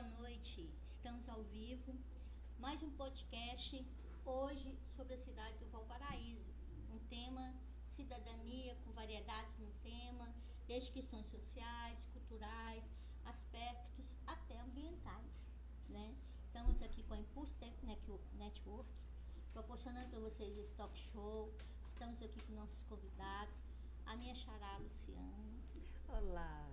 Boa noite, estamos ao vivo, mais um podcast, hoje sobre a cidade do Valparaíso, um tema cidadania com variedades no tema, desde questões sociais, culturais, aspectos até ambientais, né? Estamos aqui com a Impulse Network, proporcionando para vocês esse talk show, estamos aqui com nossos convidados, a minha xará Luciana. Olá.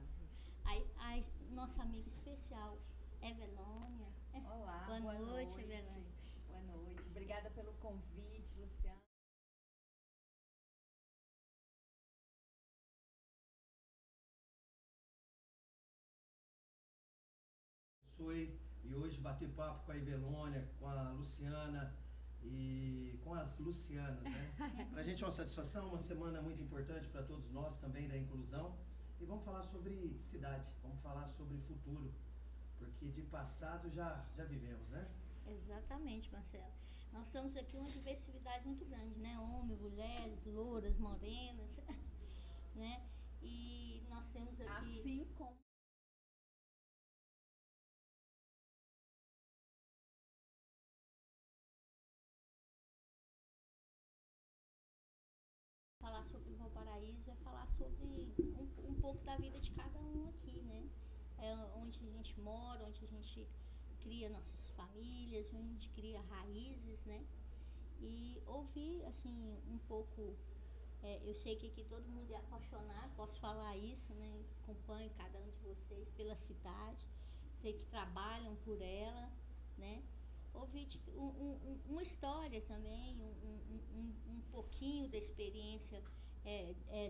A nossa amiga especial, Evelônia. Olá, boa noite, Evelônia. Boa noite, obrigada pelo convite, Luciana. E hoje bater papo com a Evelônia, com a Luciana e com as Lucianas, né? Pra gente é uma satisfação, uma semana muito importante para todos nós também da inclusão. E vamos falar sobre cidade, vamos falar sobre futuro, porque de passado já vivemos, né? Exatamente, Marcelo. Nós estamos aqui uma diversidade muito grande, né? Homens, mulheres, louras, morenas, né? E nós temos aqui... Assim como... Falar sobre o Valparaíso é falar sobre um pouco da vida de cada um aqui, né? É onde a gente mora, onde a gente cria nossas famílias, onde a gente cria raízes, né? E ouvir, assim, um pouco... eu sei que aqui todo mundo é apaixonado, posso falar isso, né? Acompanho cada um de vocês pela cidade, sei que trabalham por ela, né? Ouvir uma história também, um pouquinho da experiência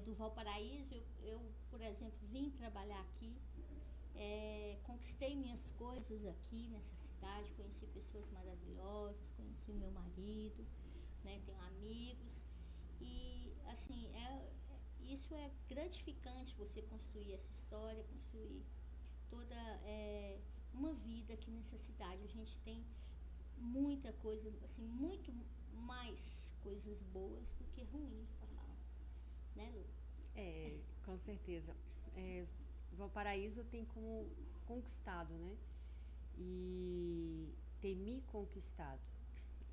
do Valparaíso. Eu, por exemplo, vim trabalhar aqui, conquistei minhas coisas aqui nessa cidade, conheci pessoas maravilhosas, conheci meu marido, né, tenho amigos, e assim, isso é gratificante, você construir essa história, construir toda uma vida aqui nessa cidade. A gente tem muita coisa, assim, muito mais coisas boas do que ruim para falar, né, Lu? Com certeza. Valparaíso tem como conquistado, né? E tem me conquistado.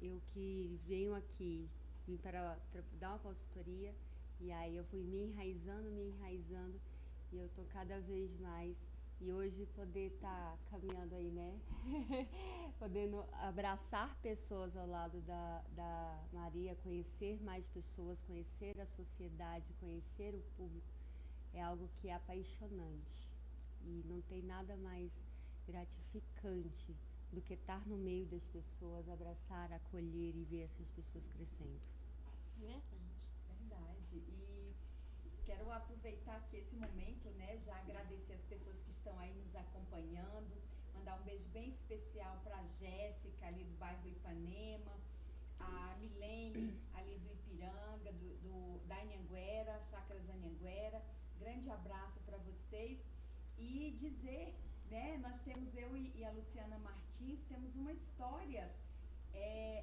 Eu que venho aqui, vim para dar uma consultoria, e aí eu fui me enraizando, e eu tô cada vez mais. E hoje poder estar caminhando aí, né? Podendo abraçar pessoas ao lado da Maria, conhecer mais pessoas, conhecer a sociedade, conhecer o público, é algo que é apaixonante. E não tem nada mais gratificante do que estar no meio das pessoas, abraçar, acolher e ver essas pessoas crescendo. Verdade. E quero aproveitar aqui esse momento, né, já agradecer as pessoas que estão aí nos acompanhando, mandar um beijo bem especial para a Jéssica, ali do bairro Ipanema, a Milene, ali do Ipiranga, da Anhanguera, Chácaras Anhanguera. Grande abraço para vocês. E dizer, né, nós temos, eu e a Luciana Martins, temos uma história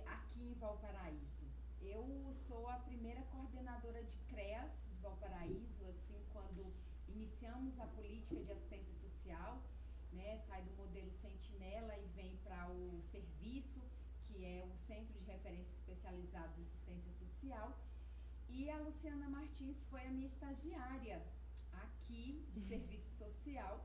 aqui em Valparaíso. Eu sou a primeira coordenadora de CREAS de Valparaíso, assim, quando iniciamos a política de assistência social, né, sai do modelo Sentinela e vem para o serviço, que é o Centro de Referência Especializado de Assistência Social. E a Luciana Martins foi a minha estagiária aqui de serviço social.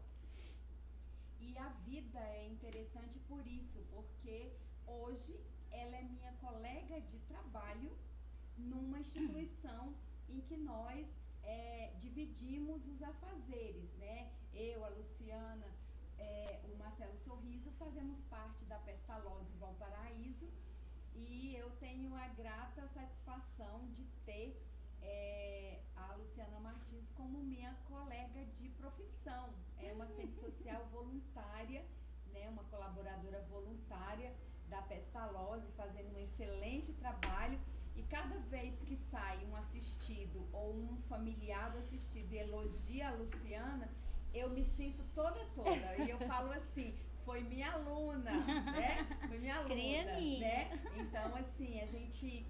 E a vida é interessante por isso, porque hoje ela é minha colega de trabalho numa instituição em que nós dividimos os afazeres, né? Eu, a Luciana, o Marcelo Sorriso, fazemos parte da Pestalozzi Valparaíso, e eu tenho a grata satisfação de ter a Luciana Martins como minha colega de profissão. É uma assistente social voluntária, né, uma colaboradora voluntária da Pestalozzi, fazendo um excelente trabalho. E cada vez que sai um assistido ou um familiar do assistido e elogia a Luciana, eu me sinto toda. E eu falo assim, foi minha aluna, né? Foi minha aluna, né? Então, assim, a gente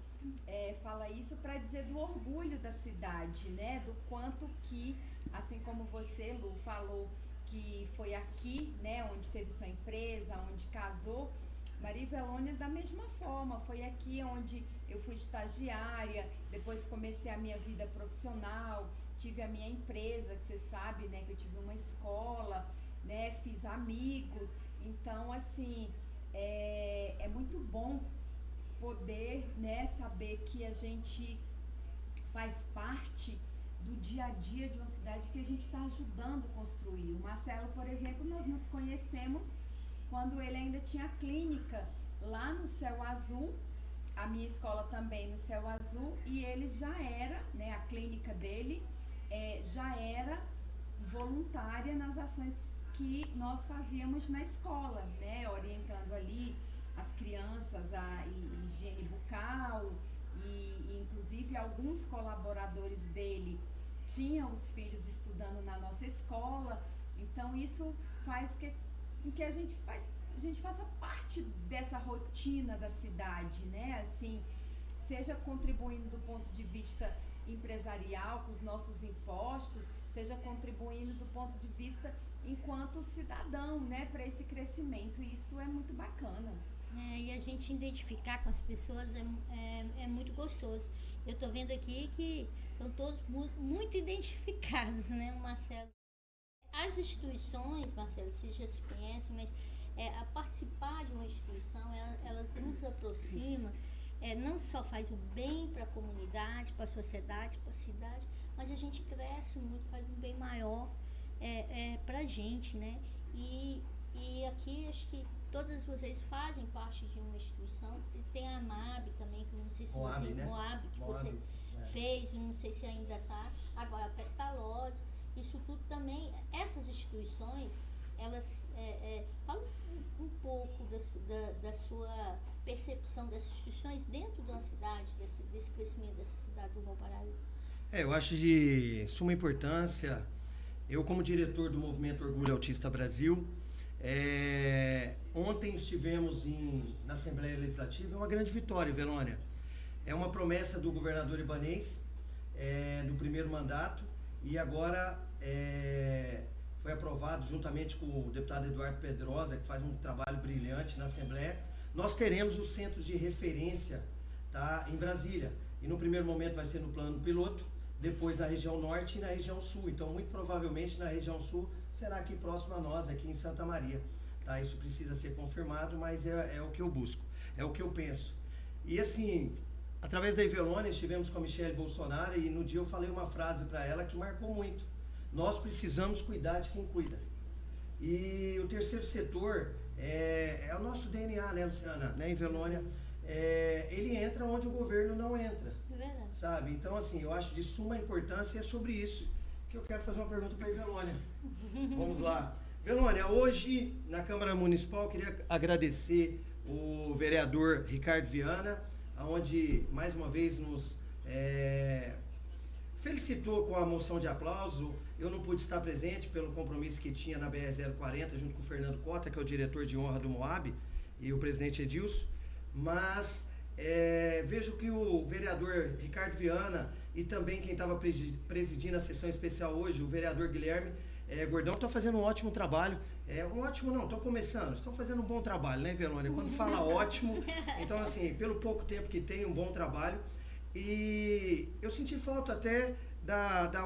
fala isso para dizer do orgulho da cidade, né? Do quanto que, assim como você, Lu, falou que foi aqui, né, onde teve sua empresa, onde casou. Maria Ivelônia, da mesma forma, foi aqui onde eu fui estagiária, depois comecei a minha vida profissional, tive a minha empresa, que você sabe, né, que eu tive uma escola, né, fiz amigos. Então, assim, é muito bom poder, né, saber que a gente faz parte do dia a dia de uma cidade que a gente está ajudando a construir. O Marcelo, por exemplo, nós nos conhecemos quando ele ainda tinha clínica lá no Céu Azul, a minha escola também no Céu Azul, e ele já era, né, a clínica dele já era voluntária nas ações que nós fazíamos na escola, né, orientando ali as crianças a higiene bucal, e inclusive alguns colaboradores dele tinham os filhos estudando na nossa escola. Então isso faz com que a gente faça parte dessa rotina da cidade, né? Assim, seja contribuindo do ponto de vista empresarial com os nossos impostos, seja contribuindo do ponto de vista enquanto cidadão, né, para esse crescimento. E isso é muito bacana. E a gente identificar com as pessoas é muito gostoso. Eu tô vendo aqui que estão todos muito identificados, né, Marcelo? As instituições, Marcelo, vocês já se conhecem, mas a participar de uma instituição, elas nos aproxima, não só faz o bem para a comunidade, para a sociedade, para a cidade, mas a gente cresce muito, faz um bem maior para a gente, né? E aqui acho que todas vocês fazem parte de uma instituição. Tem a MAB também, que não sei se Moab, você... né? Moab, que Moab, você fez, não sei se ainda está. Agora, a Pestalozzi, isso tudo também. Essas instituições, elas falam um pouco da sua percepção dessas instituições dentro de uma cidade, desse crescimento dessa cidade do Valparaíso. Eu acho de suma importância. Eu, como diretor do Movimento Orgulho Autista Brasil, ontem estivemos na Assembleia Legislativa, uma grande vitória, Ivelônia. É uma promessa do governador Ibanez, do primeiro mandato, e agora foi aprovado juntamente com o deputado Eduardo Pedrosa, que faz um trabalho brilhante na Assembleia. Nós teremos os centros de referência, tá, em Brasília, e no primeiro momento vai ser no plano piloto, depois na região norte e na região sul. Então, muito provavelmente na região sul será aqui próximo a nós, aqui em Santa Maria. Tá? Isso precisa ser confirmado, mas é o que eu busco, é o que eu penso. E assim, através da Ivelônia, estivemos com a Michelle Bolsonaro e no dia eu falei uma frase para ela que marcou muito. Nós precisamos cuidar de quem cuida. E o terceiro setor é o nosso DNA, né, Luciana? Né, Ivelônia? Ele entra onde o governo não entra. É verdade. Sabe? Então, assim, eu acho de suma importância e é sobre isso que eu quero fazer uma pergunta para a Ivelônia. Vamos lá. Ivelônia, hoje na Câmara Municipal eu queria agradecer o vereador Ricardo Viana, onde mais uma vez nos felicitou com a moção de aplauso. Eu não pude estar presente pelo compromisso que tinha na BR-040 junto com o Fernando Cota, que é o diretor de honra do Moab, e o presidente Edilson, mas vejo que o vereador Ricardo Viana e também quem estava presidindo a sessão especial hoje, o vereador Guilherme Gordão, estão fazendo um ótimo trabalho. Um ótimo não, estão começando, estão fazendo um bom trabalho, né, Ivelônia? Quando fala ótimo, então assim, pelo pouco tempo que tem, um bom trabalho. E eu senti falta até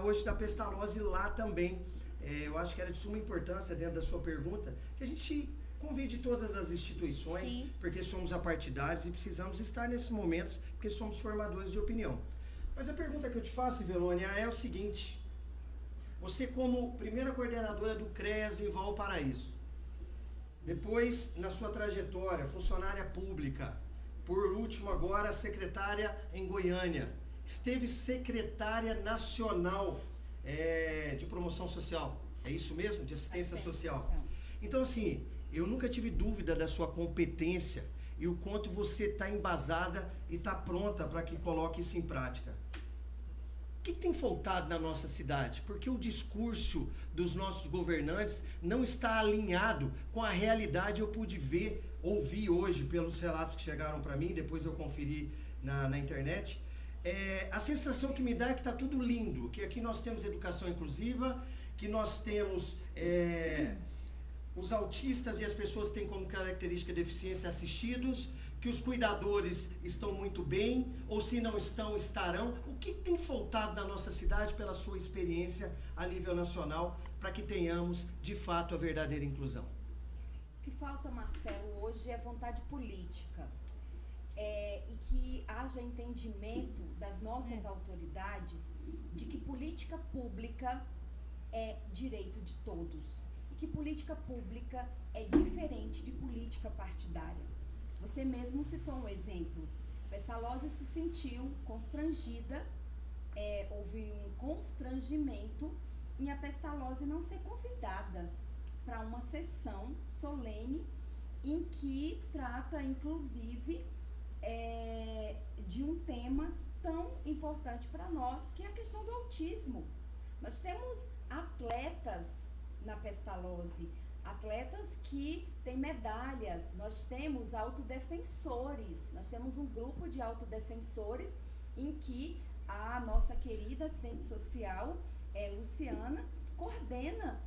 hoje da Pestalozzi lá também. Eu acho que era de suma importância, dentro da sua pergunta, que a gente convide todas as instituições, sim, porque somos apartidários e precisamos estar nesses momentos, porque somos formadores de opinião. Mas a pergunta que eu te faço, Ivelônia, é o seguinte: você, como primeira coordenadora do CREAS em Valparaíso, depois, na sua trajetória, funcionária pública, por último agora secretária em Goiânia, esteve secretária nacional de promoção social, é isso mesmo? De assistência social. Então, assim, eu nunca tive dúvida da sua competência e o quanto você está embasada e está pronta para que coloque isso em prática. O que tem faltado na nossa cidade? Porque o discurso dos nossos governantes não está alinhado com a realidade. Eu pude ouvir hoje pelos relatos que chegaram para mim, depois eu conferi na internet. A sensação que me dá é que está tudo lindo, que aqui nós temos educação inclusiva, que nós temos os autistas e as pessoas que têm como característica deficiência assistidos, que os cuidadores estão muito bem, ou se não estão, estarão. O que tem faltado na nossa cidade pela sua experiência a nível nacional para que tenhamos, de fato, a verdadeira inclusão? O que falta, Marcelo, hoje é vontade política. E que haja entendimento das nossas autoridades de que política pública é direito de todos e que política pública é diferente de política partidária. Você mesmo citou um exemplo. Pestalozzi se sentiu constrangida, houve um constrangimento em a Pestalozzi não ser convidada para uma sessão solene em que trata, inclusive, de um tema tão importante para nós, que é a questão do autismo. Nós temos atletas na Pestalozzi, atletas que têm medalhas, nós temos autodefensores, nós temos um grupo de autodefensores em que a nossa querida assistente social, Luciana, coordena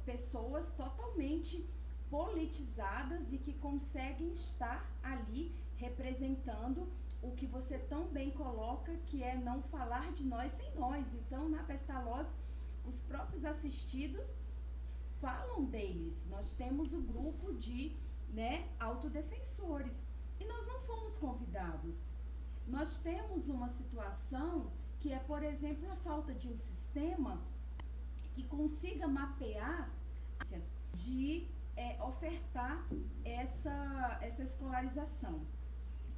pessoas totalmente politizadas e que conseguem estar ali representando o que você tão bem coloca, que é não falar de nós sem nós. Então, na Pestalozzi, os próprios assistidos falam deles. Nós temos o grupo de autodefensores e nós não fomos convidados. Nós temos uma situação que é, por exemplo, a falta de um sistema que consiga mapear, de ofertar essa escolarização.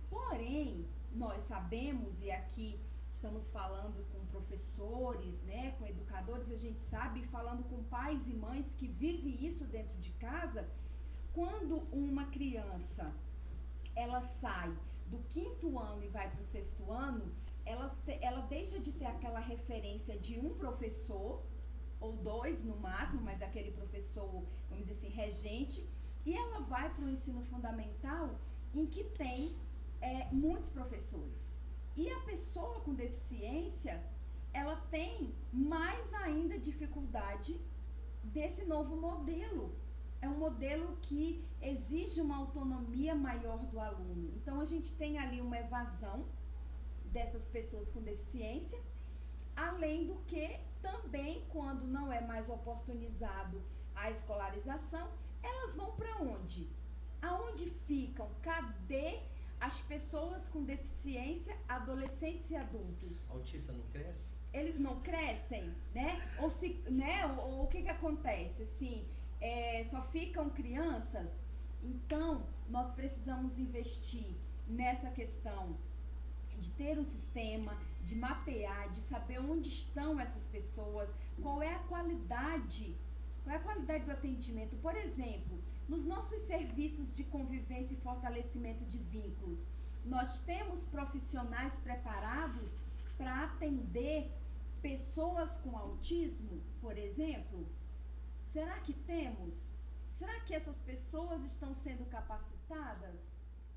Porém, nós sabemos, e aqui estamos falando com professores, com educadores, a gente sabe, falando com pais e mães que vivem isso dentro de casa, quando uma criança, ela sai do 5º ano e vai para o 6º ano, ela deixa de ter aquela referência de um professor, ou 2 no máximo, mas aquele professor, vamos dizer assim, regente, e ela vai para o ensino fundamental em que tem muitos professores. E a pessoa com deficiência, ela tem mais ainda dificuldade desse novo modelo. É um modelo que exige uma autonomia maior do aluno. Então, a gente tem ali uma evasão dessas pessoas com deficiência, além do que também, quando não é mais oportunizado a escolarização, elas vão para onde? Aonde ficam? Cadê as pessoas com deficiência, adolescentes e adultos? Autista não cresce? Eles não crescem, Ou o que acontece? Assim, só ficam crianças? Então, nós precisamos investir nessa questão de ter um sistema, de mapear, de saber onde estão essas pessoas, qual é a qualidade do atendimento. Por exemplo, nos nossos serviços de convivência e fortalecimento de vínculos, nós temos profissionais preparados para atender pessoas com autismo, por exemplo? Será que temos? Será que essas pessoas estão sendo capacitadas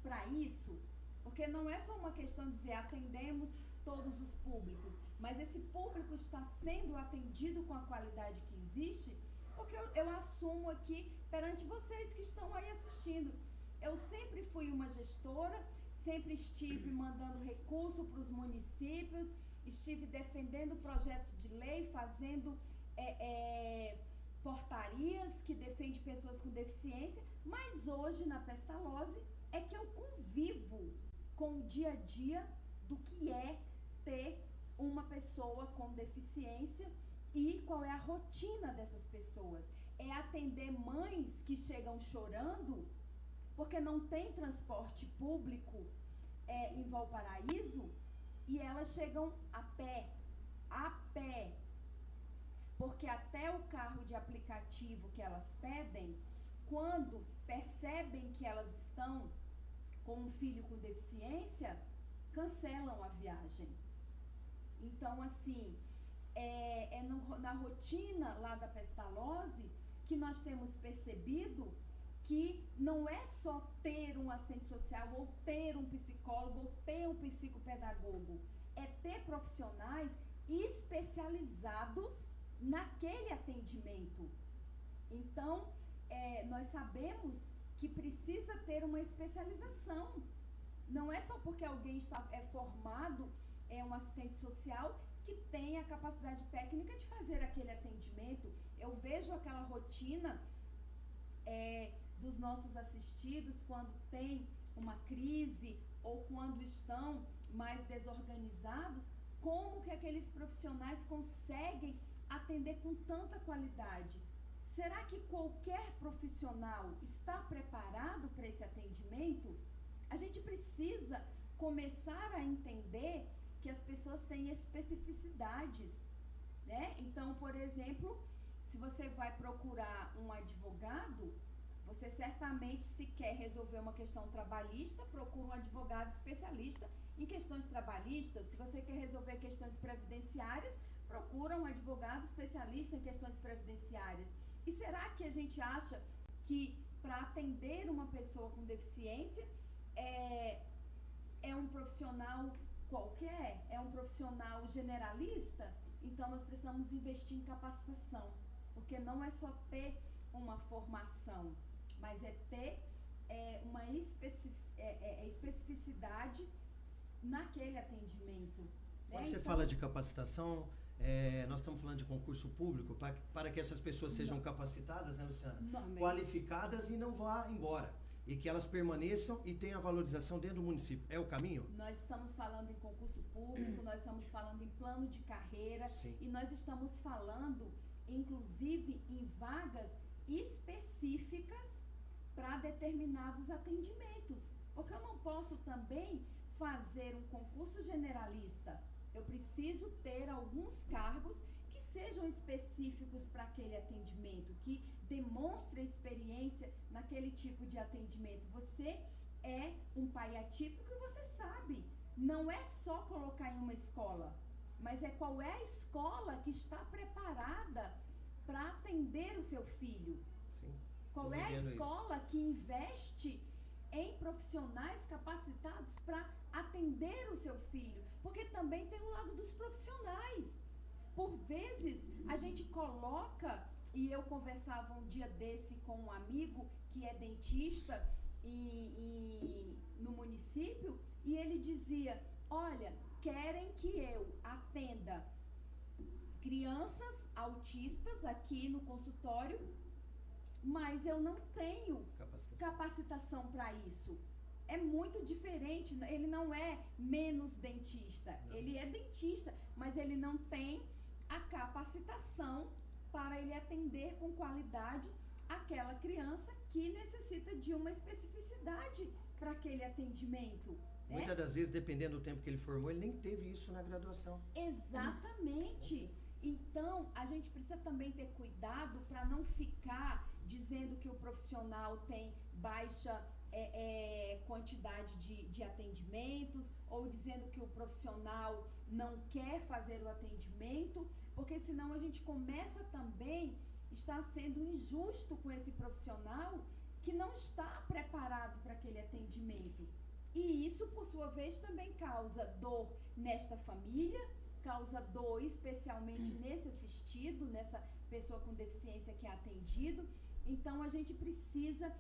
para isso? Porque não é só uma questão de dizer atendemos todos os públicos, mas esse público está sendo atendido com a qualidade que existe, porque eu assumo aqui perante vocês que estão aí assistindo. Eu sempre fui uma gestora, sempre estive mandando recurso para os municípios, estive defendendo projetos de lei, fazendo portarias que defendem pessoas com deficiência, mas hoje na Pestalozzi é que eu convivo com o dia a dia do que é ter uma pessoa com deficiência e qual é a rotina dessas pessoas. É atender mães que chegam chorando porque não tem transporte público em Valparaíso e elas chegam a pé, porque até o carro de aplicativo que elas pedem, quando percebem que elas estão com um filho com deficiência, cancelam a viagem. Então, assim, na rotina lá da Pestalozzi que nós temos percebido que não é só ter um assistente social, ou ter um psicólogo, ou ter um psicopedagogo. É ter profissionais especializados naquele atendimento. Então, nós sabemos que precisa ter uma especialização. Não é só porque alguém é formado, é um assistente social, que tem a capacidade técnica de fazer aquele atendimento. Eu vejo aquela rotina dos nossos assistidos quando tem uma crise ou quando estão mais desorganizados, como que aqueles profissionais conseguem atender com tanta qualidade. Será que qualquer profissional está preparado para esse atendimento? A gente precisa começar a entender que as pessoas têm especificidades, né? Então, por exemplo, se você vai procurar um advogado, você certamente, se quer resolver uma questão trabalhista, procura um advogado especialista em questões trabalhistas. Se você quer resolver questões previdenciárias, procura um advogado especialista em questões previdenciárias. E será que a gente acha que para atender uma pessoa com deficiência é um profissional qualquer? É um profissional generalista? Então nós precisamos investir em capacitação, porque não é só ter uma formação, mas é ter uma especificidade naquele atendimento. Quando você fala de capacitação, nós estamos falando de concurso público para que essas pessoas sejam capacitadas, né, Luciana? Qualificadas e não vá embora. E que elas permaneçam e tenham a valorização dentro do município. É o caminho? Nós estamos falando em concurso público, nós estamos falando em plano de carreira. Sim. E nós estamos falando, inclusive, em vagas específicas para determinados atendimentos. Porque eu não posso também fazer um concurso generalista. Eu preciso ter alguns cargos que sejam específicos para aquele atendimento, que demonstre experiência naquele tipo de atendimento. Você é um pai atípico e você sabe, não é só colocar em uma escola, mas é qual é a escola que está preparada para atender o seu filho. Sim. Qual é a escola que investe em profissionais capacitados para atender o seu filho? Porque também tem o lado dos profissionais. Por vezes, a gente coloca, e eu conversava um dia desse com um amigo que é dentista no município, e ele dizia, olha, querem que eu atenda crianças autistas aqui no consultório, mas eu não tenho capacitação para isso. É muito diferente, ele não é menos dentista, ele é dentista, mas ele não tem a capacitação para ele atender com qualidade aquela criança que necessita de uma especificidade para aquele atendimento. Muitas das vezes, dependendo do tempo que ele formou, ele nem teve isso na graduação. Exatamente. Então, a gente precisa também ter cuidado para não ficar dizendo que o profissional tem baixa quantidade de atendimentos, ou dizendo que o profissional não quer fazer o atendimento, porque senão a gente começa também estar sendo injusto com esse profissional que não está preparado para aquele atendimento. E isso, por sua vez, também causa dor nesta família, causa dor especialmente nesse assistido, nessa pessoa com deficiência que é atendido. Então a gente precisa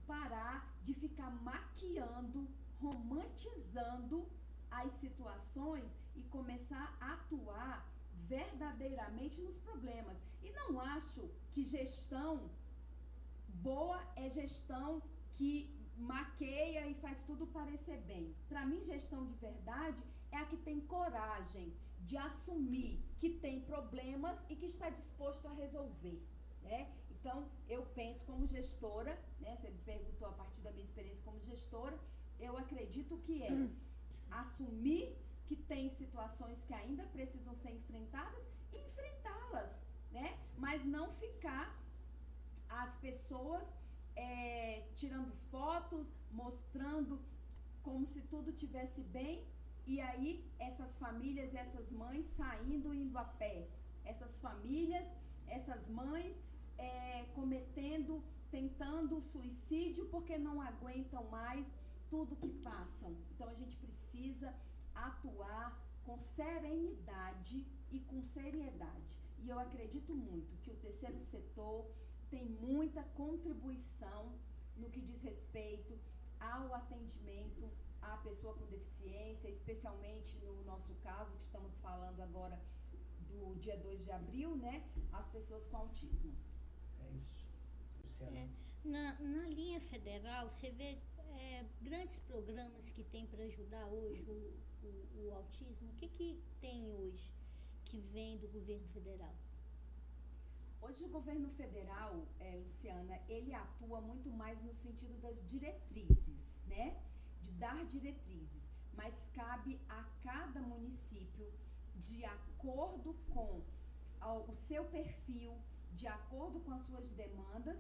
parar de ficar maquiando, romantizando as situações e começar a atuar verdadeiramente nos problemas. E não acho que gestão boa é gestão que maqueia e faz tudo parecer bem. Para mim, gestão de verdade é a que tem coragem de assumir que tem problemas e que está disposto a resolver, né? Então, eu penso como gestora, né? Você me perguntou a partir da minha experiência como gestora, eu acredito que é assumir que tem situações que ainda precisam ser enfrentadas e enfrentá-las, né? Mas não ficar as pessoas tirando fotos, mostrando como se tudo tivesse bem, e aí essas famílias e essas mães saindo e indo a pé. Essas famílias, essas mães tentando suicídio porque não aguentam mais tudo que passam. Então a gente precisa atuar com serenidade e com seriedade. E E eu acredito muito que o terceiro setor tem muita contribuição no que diz respeito ao atendimento à pessoa com deficiência, especialmente no nosso caso, que estamos falando agora do dia 2 de abril, né? As pessoas com autismo. É isso. Luciana. Na linha federal, você vê grandes programas que tem para ajudar hoje o autismo. O que tem hoje que vem do governo federal? Hoje o governo federal, Luciana, ele atua muito mais no sentido das diretrizes, né? De dar diretrizes, mas cabe a cada município, de acordo com o seu perfil, de acordo com as suas demandas,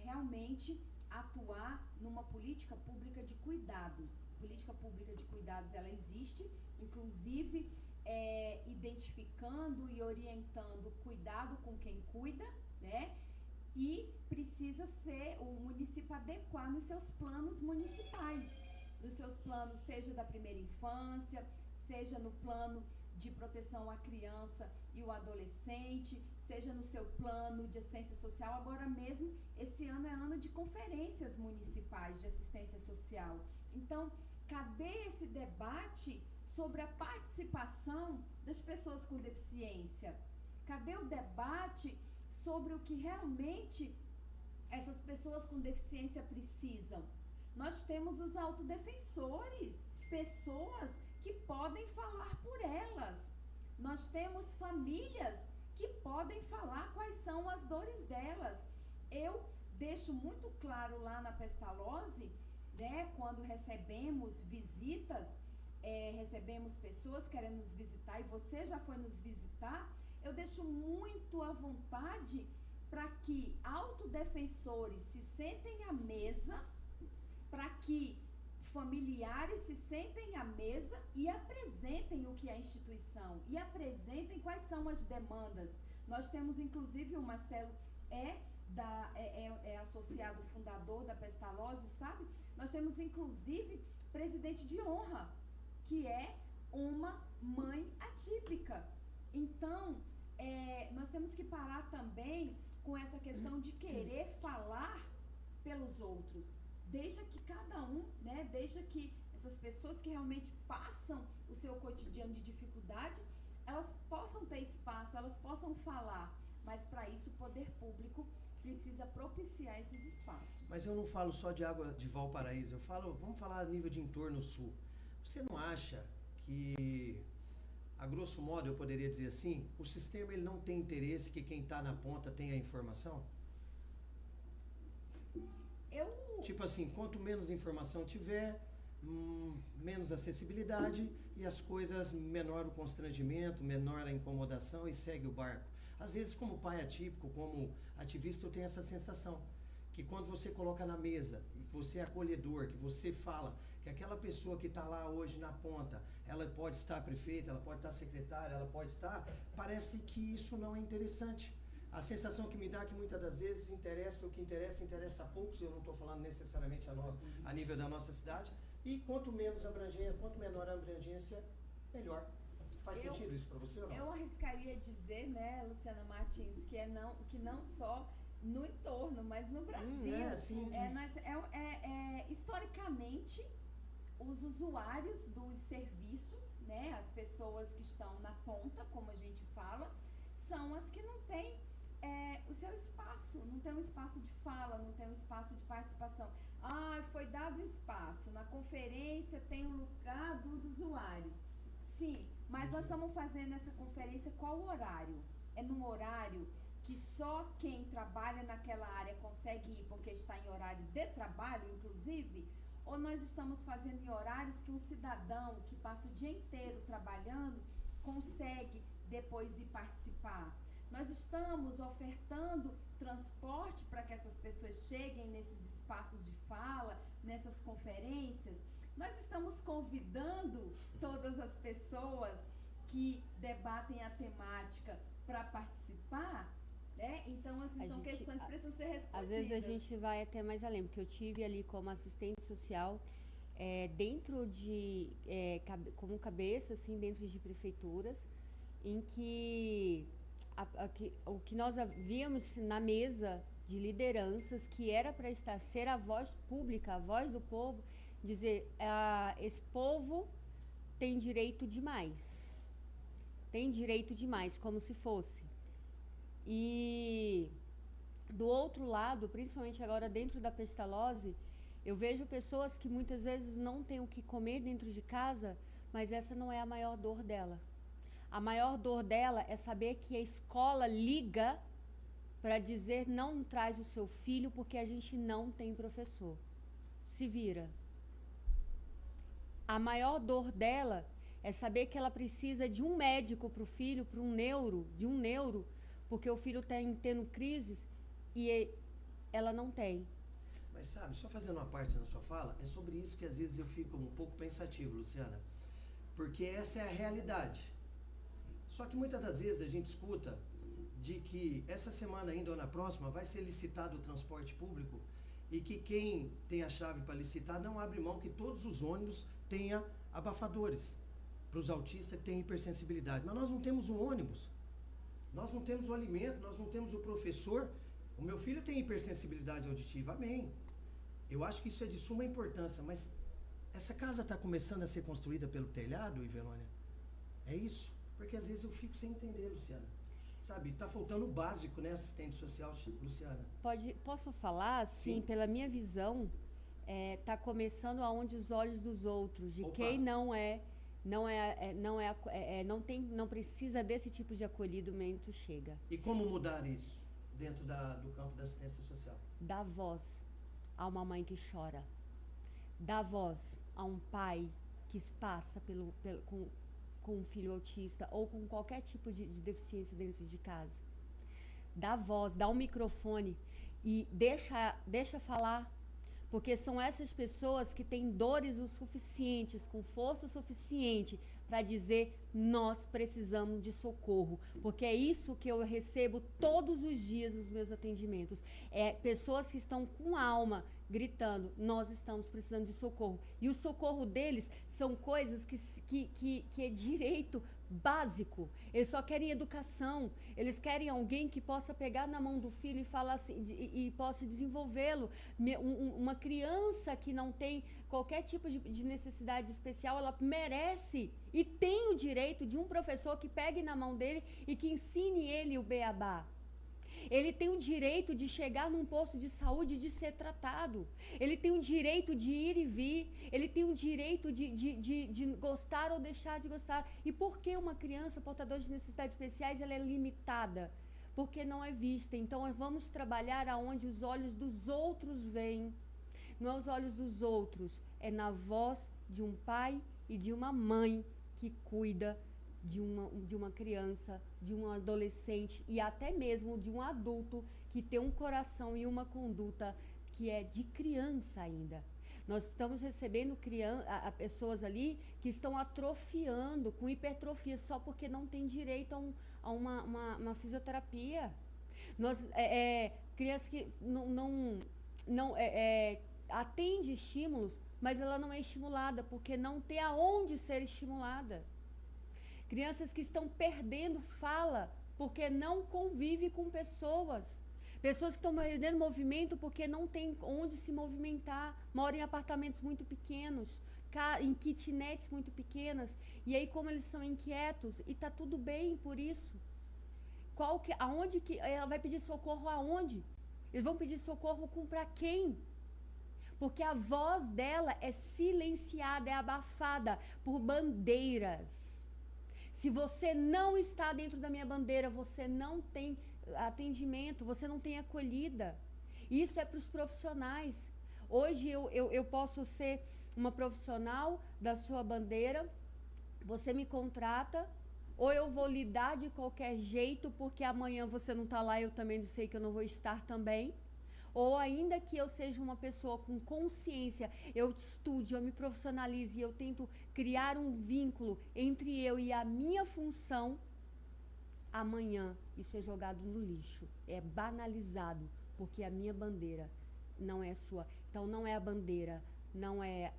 realmente atuar numa política pública de cuidados. Política pública de cuidados, ela existe, inclusive identificando e orientando cuidado com quem cuida, né? E precisa ser o município adequar nos seus planos municipais, nos seus planos, seja da primeira infância, seja no plano de proteção à criança e o adolescente, seja no seu plano de assistência social. Agora mesmo, esse ano é ano de conferências municipais de assistência social. Então, cadê esse debate sobre a participação das pessoas com deficiência? Cadê o debate sobre o que realmente essas pessoas com deficiência precisam? Nós temos os autodefensores, pessoas que podem falar por elas. Nós temos famílias que podem falar quais são as dores delas. Eu deixo muito claro lá na Pestalozzi, né, quando recebemos visitas, recebemos pessoas querendo nos visitar, e você já foi nos visitar, eu deixo muito à vontade para que autodefensores se sentem à mesa, para que familiares se sentem à mesa e apresentem o que é a instituição, e apresentem quais são as demandas. Nós temos, inclusive, o Marcelo é associado fundador da Pestalozzi, sabe? Nós temos, inclusive, presidente de honra, que é uma mãe atípica. Então, nós temos que parar também com essa questão de querer falar pelos outros. Deixa que cada um, né, deixa que essas pessoas que realmente passam o seu cotidiano de dificuldade, elas possam ter espaço, elas possam falar, mas para isso o poder público precisa propiciar esses espaços. Mas eu não falo só de água de Valparaíso, vamos falar a nível de entorno sul. Você não acha que, a grosso modo, eu poderia dizer assim, o sistema ele não tem interesse que quem está na ponta tenha a informação? Tipo assim, quanto menos informação tiver, menos acessibilidade e as coisas, menor o constrangimento, menor a incomodação e segue o barco. Às vezes, como pai atípico, como ativista, eu tenho essa sensação que quando você coloca na mesa, e que você é acolhedor, que você fala que aquela pessoa que está lá hoje na ponta, ela pode estar prefeita, ela pode estar secretária, ela pode estar, parece que isso não é interessante. A sensação que me dá é que muitas das vezes o que interessa a poucos, eu não estou falando necessariamente a nível da nossa cidade, e quanto menor a abrangência, melhor. Faz sentido isso para você ou não? Eu arriscaria dizer, né, Luciana Martins, que não só no entorno, mas no Brasil. Sim. Historicamente, os usuários dos serviços, né, as pessoas que estão na ponta, como a gente fala, são as que não têm o seu espaço, não tem um espaço de fala, não tem um espaço de participação. Foi dado espaço, na conferência tem o lugar dos usuários. Sim, mas nós estamos fazendo essa conferência qual horário? É num horário que só quem trabalha naquela área consegue ir porque está em horário de trabalho, inclusive? Ou nós estamos fazendo em horários que um cidadão que passa o dia inteiro trabalhando consegue depois ir participar? Nós estamos ofertando transporte para que essas pessoas cheguem nesses espaços de fala, nessas conferências. Nós estamos convidando todas as pessoas que debatem a temática para participar, né? Então, assim, são questões que precisam ser respondidas. Às vezes a gente vai até mais além, porque eu tive ali como assistente social, dentro de, como cabeça, assim, dentro de prefeituras, em que o que nós havíamos na mesa de lideranças, que era para ser a voz pública, a voz do povo, dizer, esse povo tem direito demais. Tem direito demais, como se fosse. E do outro lado, principalmente agora dentro da pestalozzi, eu vejo pessoas que muitas vezes não têm o que comer dentro de casa, mas essa não é a maior dor dela. A maior dor dela é saber que a escola liga para dizer não traz o seu filho porque a gente não tem professor. Se vira. A maior dor dela é saber que ela precisa de um médico para o filho, para um neuro, porque o filho está tendo crises e ela não tem. Mas sabe, só fazendo uma parte na sua fala, é sobre isso que às vezes eu fico um pouco pensativo, Luciana. Porque essa é a realidade. Só que muitas das vezes a gente escuta de que essa semana ainda ou na próxima vai ser licitado o transporte público e que quem tem a chave para licitar não abre mão que todos os ônibus tenham abafadores para os autistas que têm hipersensibilidade. Mas nós não temos um ônibus, nós não temos o alimento, nós não temos o professor. O meu filho tem hipersensibilidade auditiva, amém. Eu acho que isso é de suma importância, mas essa casa está começando a ser construída pelo telhado, Ivelônia? É isso? Porque às vezes eu fico sem entender, Luciana. Sabe, tá faltando o básico, né, assistente social, Luciana? Posso falar, sim, pela minha visão, tá começando aonde os olhos dos outros, de quem não precisa desse tipo de acolhimento chega. E como mudar isso dentro do campo da assistência social? Dá voz a uma mãe que chora. Dá voz a um pai que passa com um filho autista ou com qualquer tipo de deficiência dentro de casa. Dá voz, dá um microfone e deixa falar, porque são essas pessoas que têm dores o suficientes, com força suficiente para dizer, nós precisamos de socorro, porque é isso que eu recebo todos os dias nos meus atendimentos, pessoas que estão com alma gritando, nós estamos precisando de socorro, e o socorro deles são coisas que é direito básico. Eles só querem educação, eles querem alguém que possa pegar na mão do filho e falar assim, e possa desenvolvê-lo. Uma criança que não tem qualquer tipo de necessidade especial, ela merece e tem o direito de um professor que pegue na mão dele e que ensine ele o beabá. Ele tem o direito de chegar num posto de saúde e de ser tratado. Ele tem o direito de ir e vir. Ele tem o direito de gostar ou deixar de gostar. E por que uma criança portadora de necessidades especiais ela é limitada? Porque não é vista. Então, vamos trabalhar aonde os olhos dos outros veem. Não é os olhos dos outros. É na voz de um pai e de uma mãe que cuida de uma criança, de um adolescente e até mesmo de um adulto que tem um coração e uma conduta que é de criança ainda. Nós estamos recebendo pessoas ali que estão atrofiando, com hipertrofia, só porque não tem direito a uma fisioterapia. Criança que não atende estímulos, mas ela não é estimulada, porque não tem aonde ser estimulada. Crianças que estão perdendo fala porque não convive com pessoas. Pessoas que estão perdendo movimento porque não tem onde se movimentar. Moram em apartamentos muito pequenos, em kitnets muito pequenas. E aí, como eles são inquietos, e tá tudo bem por isso. Aonde que ela vai pedir socorro aonde? Eles vão pedir socorro para quem? Porque a voz dela é silenciada, é abafada por bandeiras. Se você não está dentro da minha bandeira, você não tem atendimento, você não tem acolhida. Isso é para os profissionais. Hoje eu posso ser uma profissional da sua bandeira, você me contrata, ou eu vou lidar de qualquer jeito, porque amanhã você não está lá, eu também sei que eu não vou estar também. Ou ainda que eu seja uma pessoa com consciência, eu estude, eu me profissionalize, eu tento criar um vínculo entre eu e a minha função, amanhã isso é jogado no lixo, é banalizado, porque a minha bandeira não é sua. Então não é a bandeira, não é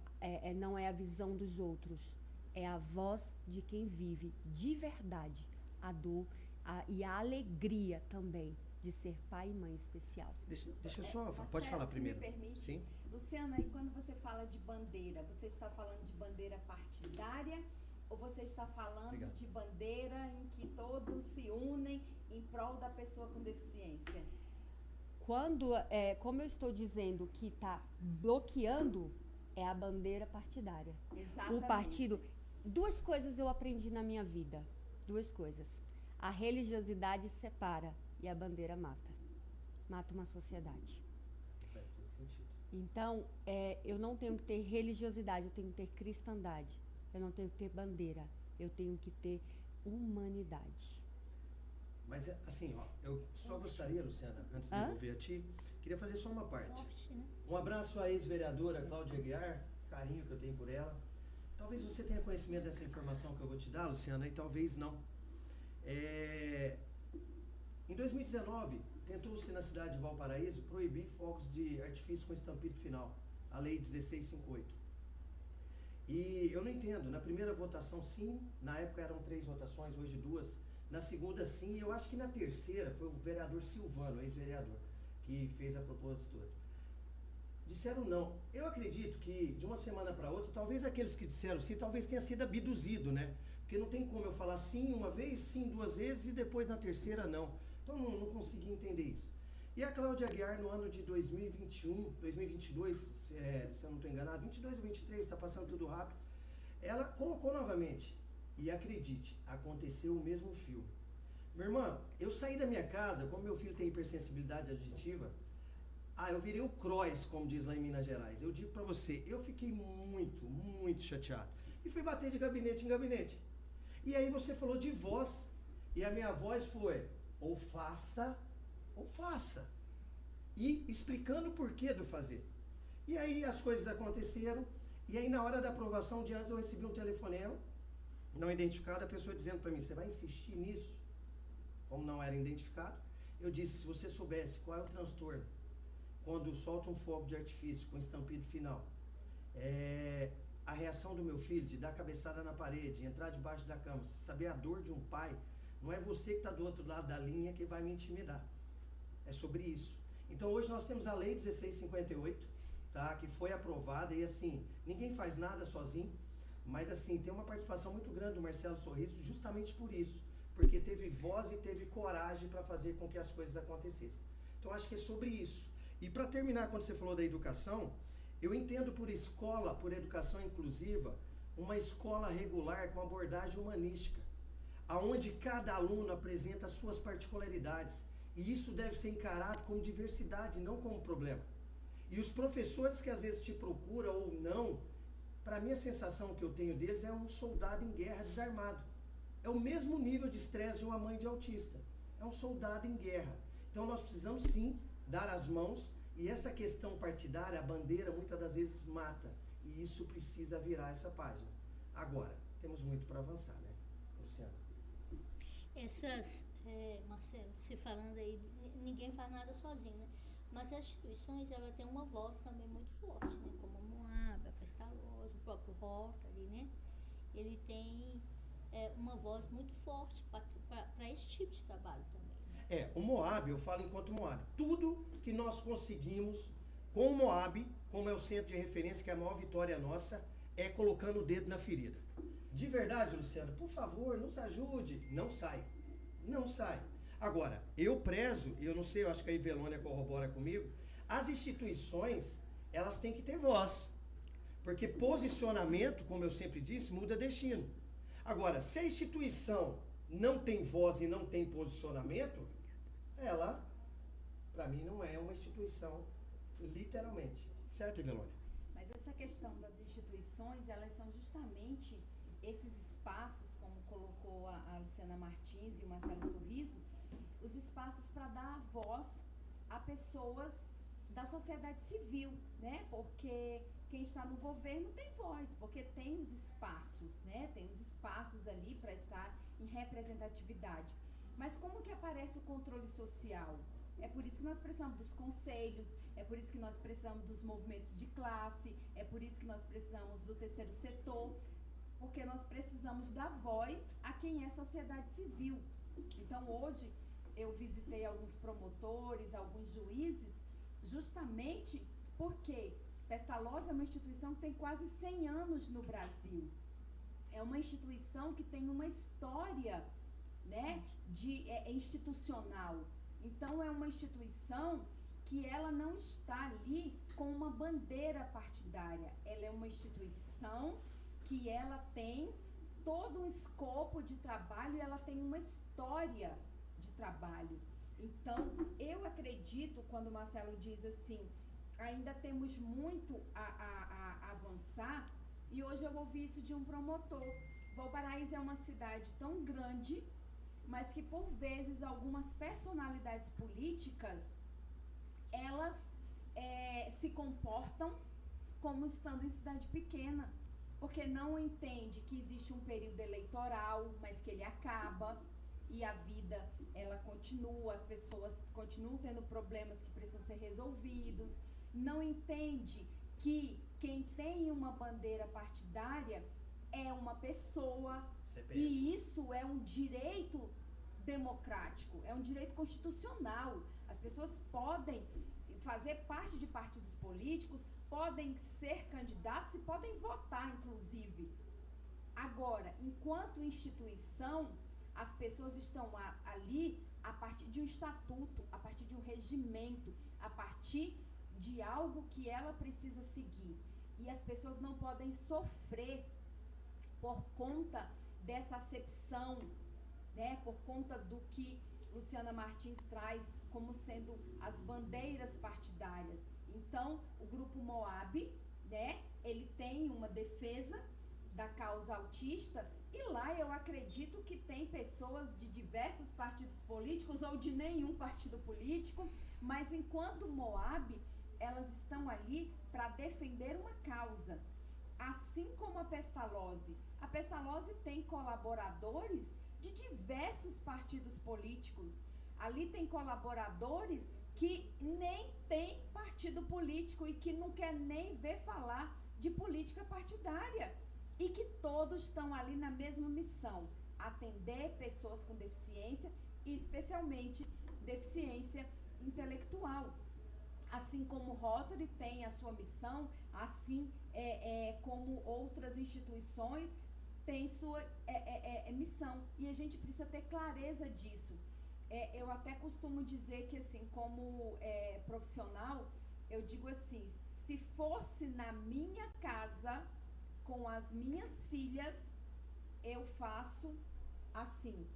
a visão dos outros, é a voz de quem vive de verdade a dor e a alegria também de ser pai e mãe especial. Deixa eu só, pode falar se primeiro. Me permite. Sim. Luciana, e quando você fala de bandeira, você está falando de bandeira partidária ou você está falando Obrigado. de bandeira em que todos se unem em prol da pessoa com deficiência? Como eu estou dizendo que está bloqueando, é a bandeira partidária. Exatamente. O partido... 2 coisas eu aprendi na minha vida. 2 coisas. A religiosidade separa e a bandeira mata. Mata uma sociedade. Faz todo sentido. Então, eu não tenho que ter religiosidade, eu tenho que ter cristandade. Eu não tenho que ter bandeira, eu tenho que ter humanidade. Mas assim, ó, eu só gostaria, Luciana, antes de devolver a ti, queria fazer só uma parte. Forte, né? Um abraço à ex-vereadora Cláudia Aguiar, carinho que eu tenho por ela. Talvez você tenha conhecimento dessa informação que eu vou te dar, Luciana, e talvez não. Em 2019, tentou-se na cidade de Valparaíso proibir fogos de artifício com estampido final, a Lei 1658. E eu não entendo, na primeira votação sim, na época eram 3 votações, hoje 2. Na segunda sim, e eu acho que na terceira foi o vereador Silvano, ex-vereador, que fez a propositura. Disseram não. Eu acredito que de uma semana para outra, talvez aqueles que disseram sim, talvez tenha sido abduzido, né? Porque não tem como eu falar sim uma vez, sim 2 vezes e depois na terceira não. Então não consegui entender isso. E a Cláudia Aguiar, no ano de 2021, 2022, se eu não estou enganado, 22 ou 23, está passando tudo rápido, ela colocou novamente. E acredite, aconteceu o mesmo filme. Minha irmã, eu saí da minha casa, como meu filho tem hipersensibilidade auditiva, eu virei o Croix, como diz lá em Minas Gerais. Eu digo pra você, eu fiquei muito, muito chateado. E fui bater de gabinete em gabinete. E aí você falou de voz, e a minha voz foi, ou faça, ou faça. E explicando o porquê do fazer. E aí as coisas aconteceram, e aí na hora da aprovação de antes eu recebi um telefonema, não identificado, a pessoa dizendo para mim, você vai insistir nisso? Como não era identificado, eu disse, se você soubesse qual é o transtorno, quando solta um fogo de artifício com estampido final, a reação do meu filho de dar cabeçada na parede, entrar debaixo da cama, saber a dor de um pai, não é você que está do outro lado da linha que vai me intimidar. É sobre isso. Então hoje nós temos a Lei 1658, tá, que foi aprovada e assim, ninguém faz nada sozinho. Mas assim, tem uma participação muito grande do Marcelo Sorriso justamente por isso. Porque teve voz e teve coragem para fazer com que as coisas acontecessem. Então acho que é sobre isso. E para terminar, quando você falou da educação, eu entendo por escola, por educação inclusiva, uma escola regular com abordagem humanística. Aonde cada aluno apresenta as suas particularidades. E isso deve ser encarado como diversidade, não como problema. E os professores que às vezes te procuram ou não, para mim a sensação que eu tenho deles é um soldado em guerra desarmado. É o mesmo nível de estresse de uma mãe de autista. É um soldado em guerra. Então nós precisamos sim dar as mãos e essa questão partidária, a bandeira muitas das vezes mata. E isso precisa virar essa página. Agora, temos muito para avançar, né, Luciana? Marcelo, você falando aí, ninguém faz nada sozinho, né? Mas as instituições, ela tem uma voz também muito forte, né? Como a Moab, a Pestalozzi, o próprio Rotary, né? Ele tem uma voz muito forte para esse tipo de trabalho também. Né? O Moab, eu falo enquanto Moab. Tudo que nós conseguimos com o Moab, como é o centro de referência, que é a maior vitória nossa, é colocando o dedo na ferida. De verdade, Luciano, por favor, nos ajude. Não sai. Não sai. Agora, eu prezo, e eu não sei, eu acho que a Ivelônia corrobora comigo, as instituições, elas têm que ter voz. Porque posicionamento, como eu sempre disse, muda destino. Agora, se a instituição não tem voz e não tem posicionamento, ela, para mim, não é uma instituição, literalmente. Certo, Ivelônia? Mas essa questão das instituições, elas são justamente esses espaços, como colocou a Luciana Martins e o Marcelo Sorriso, os espaços para dar voz a pessoas da sociedade civil, né? Porque quem está no governo tem voz, porque tem os espaços, né? Tem os espaços ali para estar em representatividade. Mas como que aparece o controle social? É por isso que nós precisamos dos conselhos, é por isso que nós precisamos dos movimentos de classe, é por isso que nós precisamos do terceiro setor, porque nós precisamos dar voz a quem é sociedade civil. Então hoje eu visitei alguns promotores, alguns juízes, justamente porque Pestalozzi é uma instituição que tem quase 100 anos no Brasil. É uma instituição que tem uma história, né, institucional. Então é uma instituição que ela não está ali com uma bandeira partidária. Ela é uma instituição que ela tem todo um escopo de trabalho e ela tem uma história de trabalho. Então, eu acredito, quando o Marcelo diz assim, ainda temos muito a avançar, e hoje eu ouvi isso de um promotor. Valparaíso é uma cidade tão grande, mas que por vezes algumas personalidades políticas, elas se comportam como estando em cidade pequena, porque não entende que existe um período eleitoral, mas que ele acaba, e a vida, ela continua, as pessoas continuam tendo problemas que precisam ser resolvidos, não entende que quem tem uma bandeira partidária é uma pessoa, CPF. e isso é um direito democrático, é um direito constitucional. As pessoas podem fazer parte de partidos políticos, podem ser candidatos e podem votar, inclusive. Agora, enquanto instituição, as pessoas estão ali a partir de um estatuto, a partir de um regimento, a partir de algo que ela precisa seguir. E as pessoas não podem sofrer por conta dessa acepção, né, por conta do que Luciana Martins traz como sendo as bandeiras partidárias. Então, o Grupo Moab, né, ele tem uma defesa da causa autista, e lá eu acredito que tem pessoas de diversos partidos políticos ou de nenhum partido político, mas enquanto Moab, elas estão ali para defender uma causa. Assim como a Pestalozzi. A Pestalozzi tem colaboradores de diversos partidos políticos. Ali tem colaboradores que nem tem partido político e que não quer nem ver falar de política partidária. E que todos estão ali na mesma missão, atender pessoas com deficiência e especialmente deficiência intelectual. Assim como o Rotary tem a sua missão, assim como outras instituições têm sua missão. E a gente precisa ter clareza disso. Eu até costumo dizer que, assim, como profissional, eu digo assim, se fosse na minha casa, com as minhas filhas, eu faço assim.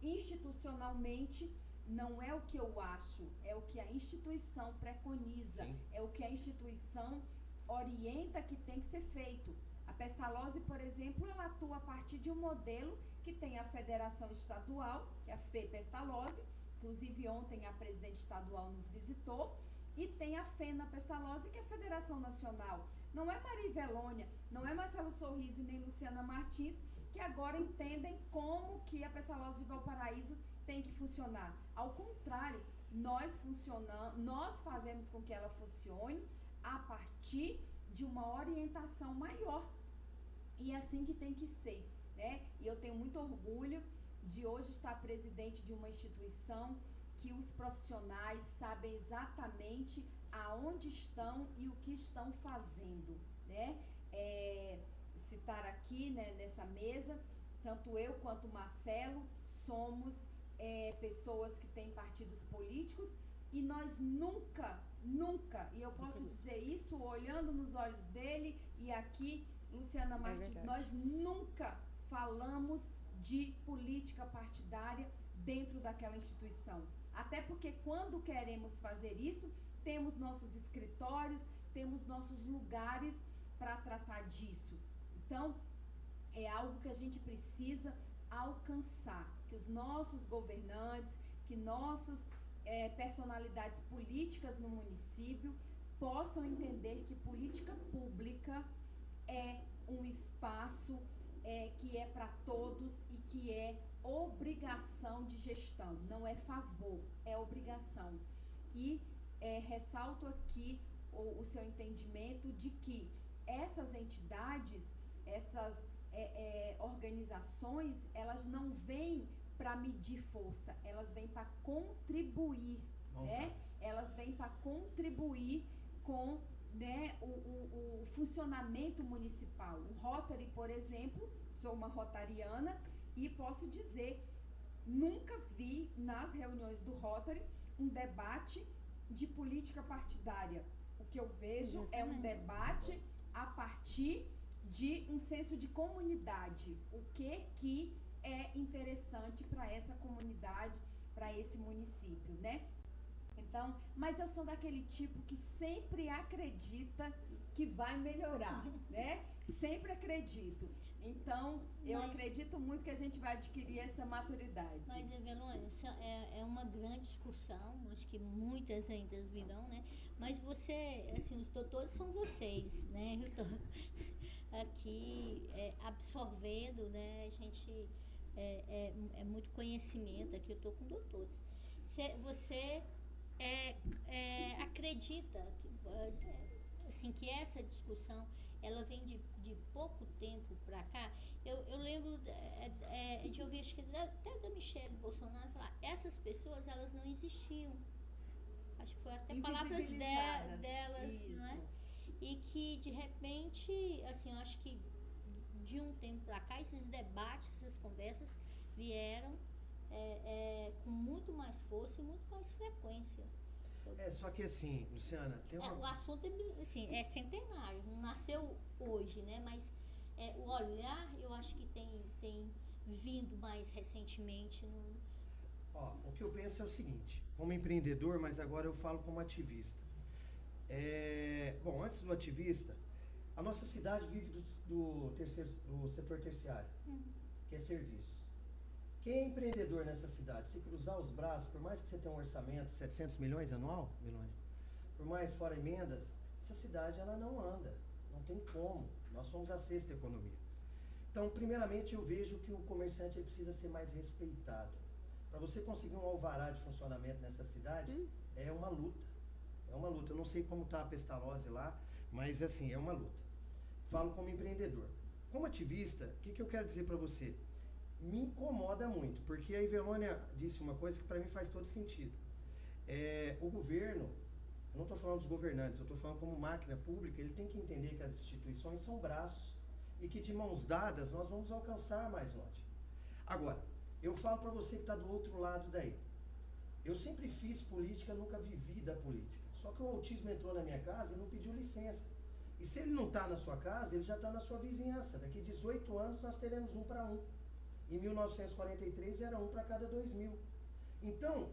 Institucionalmente, não é o que eu acho, é o que a instituição preconiza, Sim. é o que a instituição orienta que tem que ser feito. A Pestalozzi, por exemplo, ela atua a partir de um modelo que tem a Federação Estadual, que é a FEPestalozzi, inclusive ontem a presidente estadual nos visitou, e tem a FENA Pestalozzi, que é a Federação Nacional. Não é Maria Ivelônia, não é Marcelo Sorriso e nem Luciana Martins, que agora entendem como que a Pestalozzi de Valparaíso tem que funcionar. Ao contrário, nós fazemos com que ela funcione a partir de uma orientação maior. E é assim que tem que ser, né? E eu tenho muito orgulho de hoje estar presidente de uma instituição que os profissionais sabem exatamente aonde estão e o que estão fazendo, né? Citar aqui, né, nessa mesa, tanto eu quanto o Marcelo somos pessoas que têm partidos políticos e nós nunca, e eu posso dizer isso olhando nos olhos dele e aqui, Luciana Martins, nós nunca falamos de política partidária dentro daquela instituição. Até porque quando queremos fazer isso, temos nossos escritórios, temos nossos lugares para tratar disso. Então, é algo que a gente precisa alcançar, que os nossos governantes, que nossas personalidades políticas no município possam entender que política pública é um espaço que é para todos e que é obrigação de gestão, não é favor, é obrigação. E ressalto aqui o seu entendimento de que essas entidades, essas organizações, elas não vêm para medir força, elas vêm para contribuir, né? Elas vêm para contribuir com, né, o funcionamento municipal. O Rotary, por exemplo, sou uma rotariana e posso dizer, nunca vi nas reuniões do Rotary um debate de política partidária. O que eu vejo é um debate a partir de um senso de comunidade. O que é interessante para essa comunidade, para esse município, né? Então, mas eu sou daquele tipo que sempre acredita que vai melhorar, né? Sempre acredito. Então, eu acredito muito que a gente vai adquirir essa maturidade. Mas, Evelônia, isso é uma grande discussão, acho que muitas ainda virão, né? Mas você, assim, os doutores são vocês, né? Eu tô aqui absorvendo, né? A gente, é muito conhecimento aqui, eu tô com doutores. Você acredita que, assim, que essa discussão ela vem de pouco tempo para cá? Eu lembro de ouvir, acho que até da Michelle Bolsonaro falar, essas pessoas elas não existiam. Acho que foi até palavras delas, né? E que de repente, assim, eu acho que de um tempo para cá esses debates, essas conversas vieram com muito mais força e muito mais frequência. Só que assim, Luciana, tem uma... O assunto assim, é centenário, não nasceu hoje, né? Mas o olhar, eu acho que tem vindo mais recentemente. O que eu penso é o seguinte, como empreendedor, mas agora eu falo como ativista. Bom, antes do ativista, a nossa cidade vive do setor terciário, que é serviço. Quem é empreendedor nessa cidade, se cruzar os braços, por mais que você tenha um orçamento de 700 milhões anual, Melônia, por mais fora emendas, essa cidade ela não anda, não tem como. Nós somos a sexta economia. Então, primeiramente, eu vejo que o comerciante ele precisa ser mais respeitado. Para você conseguir um alvará de funcionamento nessa cidade, é uma luta. É uma luta. Eu não sei como está a pestalose lá, mas assim, é uma luta. Falo como empreendedor. Como ativista, o que eu quero dizer para você? Me incomoda muito, porque a Evelônia disse uma coisa que para mim faz todo sentido. O governo, eu não estou falando dos governantes, eu estou falando como máquina pública, ele tem que entender que as instituições são braços e que de mãos dadas nós vamos alcançar mais longe. Agora, eu falo para você que está do outro lado daí. Eu sempre fiz política, nunca vivi da política. Só que o autismo entrou na minha casa e não pediu licença. E se ele não está na sua casa, ele já está na sua vizinhança. Daqui 18 anos nós teremos 1 para 1. Em 1943 era 1 para cada 2.000. Então,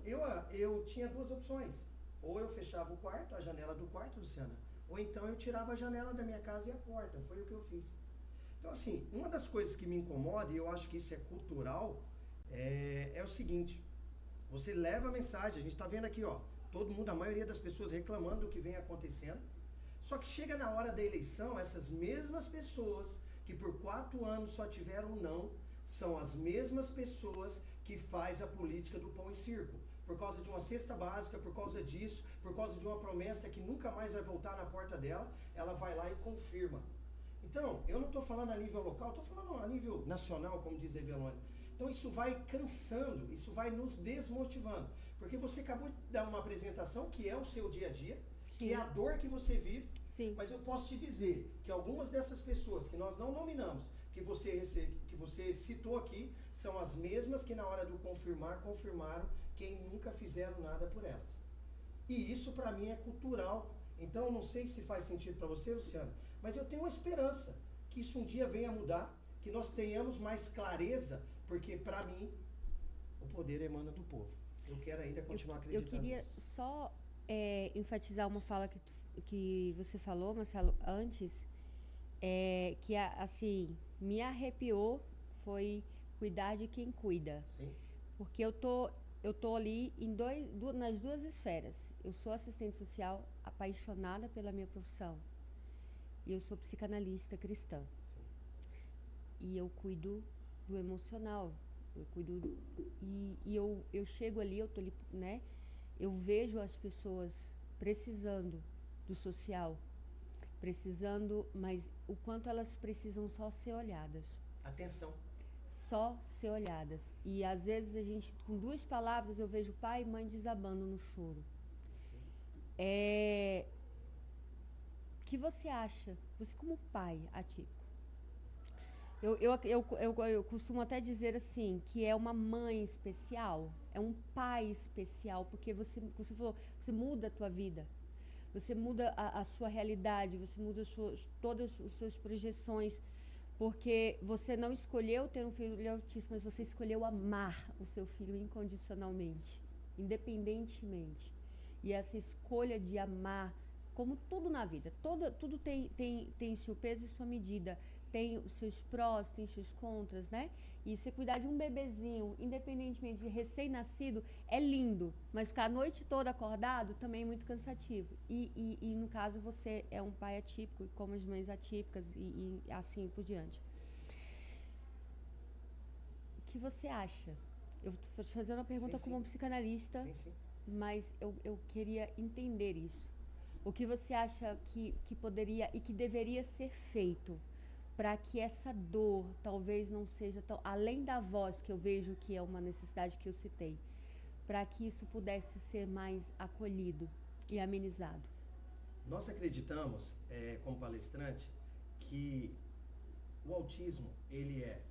eu tinha duas opções. Ou eu fechava o quarto, a janela do quarto, Luciana, ou então eu tirava a janela da minha casa e a porta. Foi o que eu fiz. Então, assim, uma das coisas que me incomoda, e eu acho que isso é cultural, é o seguinte. Você leva a mensagem, a gente está vendo aqui, todo mundo, a maioria das pessoas reclamando do que vem acontecendo. Só que chega na hora da eleição, essas mesmas pessoas que por 4 anos só tiveram não, são as mesmas pessoas que faz a política do pão e circo. Por causa de uma cesta básica, por causa disso, por causa de uma promessa que nunca mais vai voltar na porta dela, ela vai lá e confirma. Então, eu não estou falando a nível local, estou falando a nível nacional, como diz a Evelônia. Então isso vai cansando, isso vai nos desmotivando. Porque você acabou de dar uma apresentação que é o seu dia a dia, que é a dor que você vive. Sim. Mas eu posso te dizer que algumas dessas pessoas que nós não nominamos, que você citou aqui, são as mesmas que na hora do confirmaram quem nunca fizeram nada por elas. E isso para mim é cultural. Então não sei se faz sentido para você, Luciano, mas eu tenho uma esperança que isso um dia venha a mudar, que nós tenhamos mais clareza, porque para mim o poder emana do povo. Eu quero ainda continuar acreditando nisso. Eu queria só enfatizar uma fala que você falou, Marcelo, antes, que assim, me arrepiou, foi cuidar de quem cuida. Sim. Porque eu tô ali nas duas esferas. Eu sou assistente social, apaixonada pela minha profissão. E eu sou psicanalista cristã. Sim. E eu cuido do emocional. Eu cuido eu chego ali, eu tô ali, né? Eu vejo as pessoas precisando do social, mas o quanto elas precisam só ser olhadas. Atenção. só ser olhadas. E às vezes a gente, com 2 palavras, eu vejo pai e mãe desabando no choro. O que você acha? Você como pai atípico. Eu costumo até dizer assim, que é uma mãe especial, é um pai especial, porque você falou, você muda a tua vida. Você muda a sua realidade, você muda todas as suas projeções, porque você não escolheu ter um filho autista, mas você escolheu amar o seu filho incondicionalmente, independentemente. E essa escolha de amar, como tudo na vida, tudo tem seu peso e sua medida, tem os seus prós, tem os seus contras, né? E você cuidar de um bebezinho, independentemente de recém-nascido, é lindo, mas ficar a noite toda acordado também é muito cansativo. E no caso você é um pai atípico, como as mães atípicas e assim por diante. O que você acha? Eu vou te fazer uma pergunta como um psicanalista, mas eu queria entender isso. O que você acha que poderia e que deveria ser feito para que essa dor talvez não seja tão... Além da voz, que eu vejo que é uma necessidade que eu citei, para que isso pudesse ser mais acolhido e amenizado? Nós acreditamos, como palestrante, que o autismo, ele é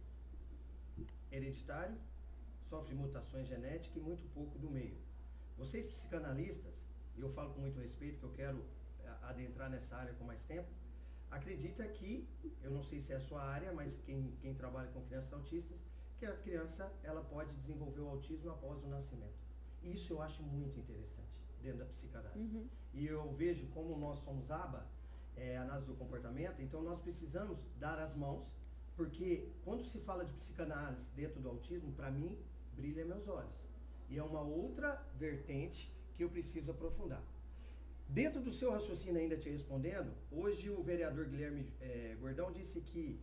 hereditário, sofre mutações genéticas e muito pouco do meio. Vocês psicanalistas, e eu falo com muito respeito, que eu quero adentrar nessa área com mais tempo, acredita que, eu não sei se é a sua área, mas quem trabalha com crianças autistas, que a criança ela pode desenvolver o autismo após o nascimento. E isso eu acho muito interessante dentro da psicanálise. E eu vejo como nós somos ABA, análise do comportamento, então nós precisamos dar as mãos, porque quando se fala de psicanálise dentro do autismo, para mim, brilha meus olhos. E é uma outra vertente que eu preciso aprofundar. Dentro do seu raciocínio ainda te respondendo, hoje o vereador Guilherme Gordão disse que,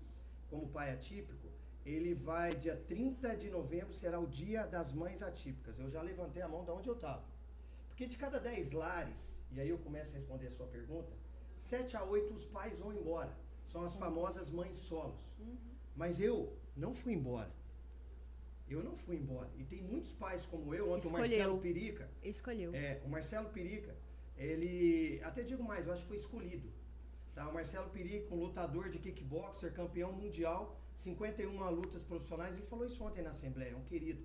como pai atípico, ele vai, dia 30 de novembro, será o dia das mães atípicas. Eu já levantei a mão de onde eu estava. Porque de cada 10 lares, e aí eu começo a responder a sua pergunta, 7 a 8 os pais vão embora. São as famosas mães solos. Mas eu não fui embora. Eu não fui embora. E tem muitos pais como eu, ontem o Marcelo Pirica. Escolheu. O Marcelo Pirica, ele, até digo mais, eu acho que foi escolhido. Tá? O Marcelo Pirica, um lutador de kickboxer, campeão mundial, 51 lutas profissionais, ele falou isso ontem na Assembleia, um querido.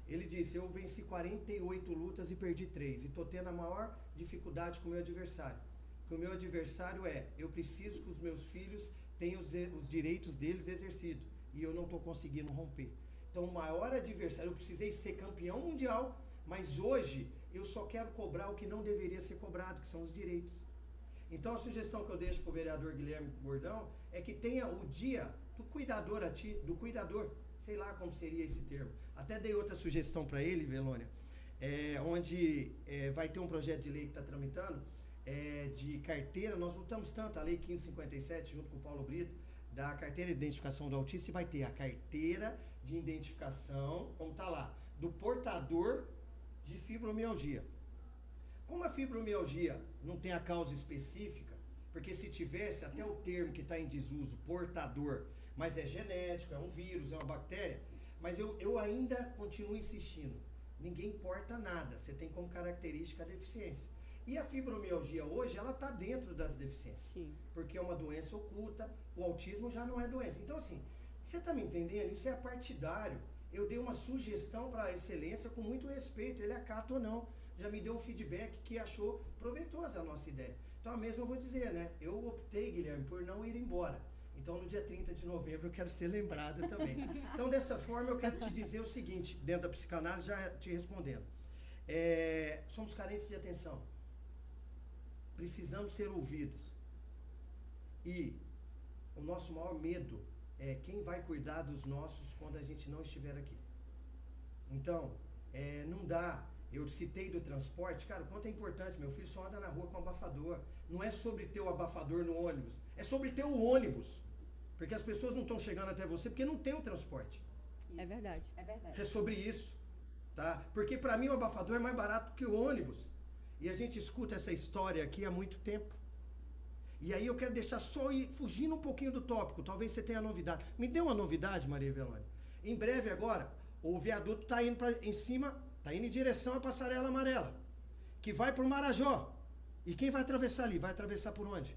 Ele disse, eu venci 48 lutas e perdi 3. E estou tendo a maior dificuldade com o meu adversário. Porque o meu adversário eu preciso que os meus filhos tenham os direitos deles exercidos. E eu não estou conseguindo romper. Então, o maior adversário, eu precisei ser campeão mundial, mas hoje eu só quero cobrar o que não deveria ser cobrado, que são os direitos. Então, a sugestão que eu deixo para o vereador Guilherme Gordão é que tenha o dia do cuidador, sei lá como seria esse termo. Até dei outra sugestão para ele, Velônia, onde vai ter um projeto de lei que está tramitando, de carteira. Nós lutamos tanto, a Lei 1557, junto com o Paulo Brito, da carteira de identificação do autista, e vai ter a carteira de identificação, como está lá, do portador de fibromialgia. Como a fibromialgia não tem a causa específica, porque se tivesse até o termo que está em desuso, portador, mas é genético, é um vírus, é uma bactéria, mas eu ainda continuo insistindo, ninguém porta nada, você tem como característica a deficiência. E a fibromialgia hoje, ela está dentro das deficiências. Sim. Porque é uma doença oculta, o autismo já não é doença. Então, assim, você está me entendendo? Isso é partidário. Eu dei uma sugestão para a excelência com muito respeito, ele acata ou não. Já me deu um feedback que achou proveitosa a nossa ideia. Então, a mesma eu vou dizer, né? Eu optei, Guilherme, por não ir embora. Então, no dia 30 de novembro, eu quero ser lembrado também. Então, dessa forma, eu quero te dizer o seguinte, dentro da psicanálise, já te respondendo. Somos carentes de atenção. Precisamos ser ouvidos. E o nosso maior medo é quem vai cuidar dos nossos quando a gente não estiver aqui. Então, não dá. Eu citei do transporte, cara, o quanto é importante. Meu filho só anda na rua com abafador. Não é sobre ter o abafador no ônibus, é sobre ter o ônibus. Porque as pessoas não estão chegando até você porque não tem o transporte. Isso. É verdade. É verdade. É sobre isso, tá? Porque para mim o abafador é mais barato que o ônibus. E a gente escuta essa história aqui há muito tempo. E aí eu quero deixar só ir fugindo um pouquinho do tópico. Talvez você tenha novidade. Me dê uma novidade, Maria Velônia. Em breve agora, o viaduto está indo tá indo em direção à passarela amarela, que vai para o Marajó. E quem vai atravessar ali? Vai atravessar por onde?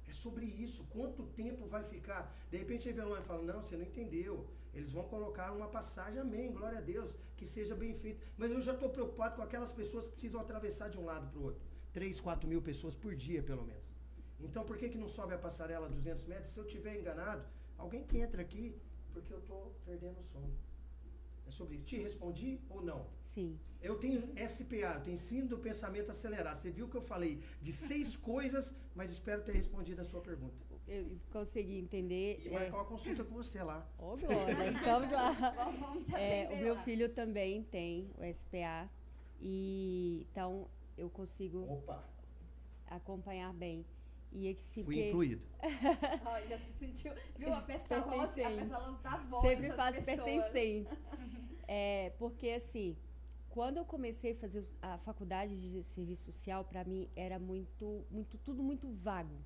É sobre isso. Quanto tempo vai ficar? De repente a Evelônia fala, não, você não entendeu. Eles vão colocar uma passagem, amém, glória a Deus, que seja bem feito. Mas eu já estou preocupado com aquelas pessoas que precisam atravessar de um lado para o outro. 3, 4 mil pessoas por dia, pelo menos. Então, por que não sobe a passarela a 200 metros? Se eu estiver enganado, alguém que entra aqui, porque eu estou perdendo o sono. É sobre isso. Te respondi ou não? Sim. Eu tenho SPA, eu tenho síndrome do pensamento acelerado. Você viu que eu falei de 6 coisas, mas espero ter respondido a sua pergunta. Eu consegui entender. E marcar uma consulta com você lá. Ô, Glória, estamos lá. Vamos te O atender meu lá. filho também tem o SPA. E então eu consigo Opa, acompanhar bem. E é que se fui incluído. Ó, já se sentiu, viu? A pestalose dá voz Sempre às faço pessoas. pertencente. Porque assim, quando eu comecei a fazer a faculdade de serviço social, para mim era tudo muito vago.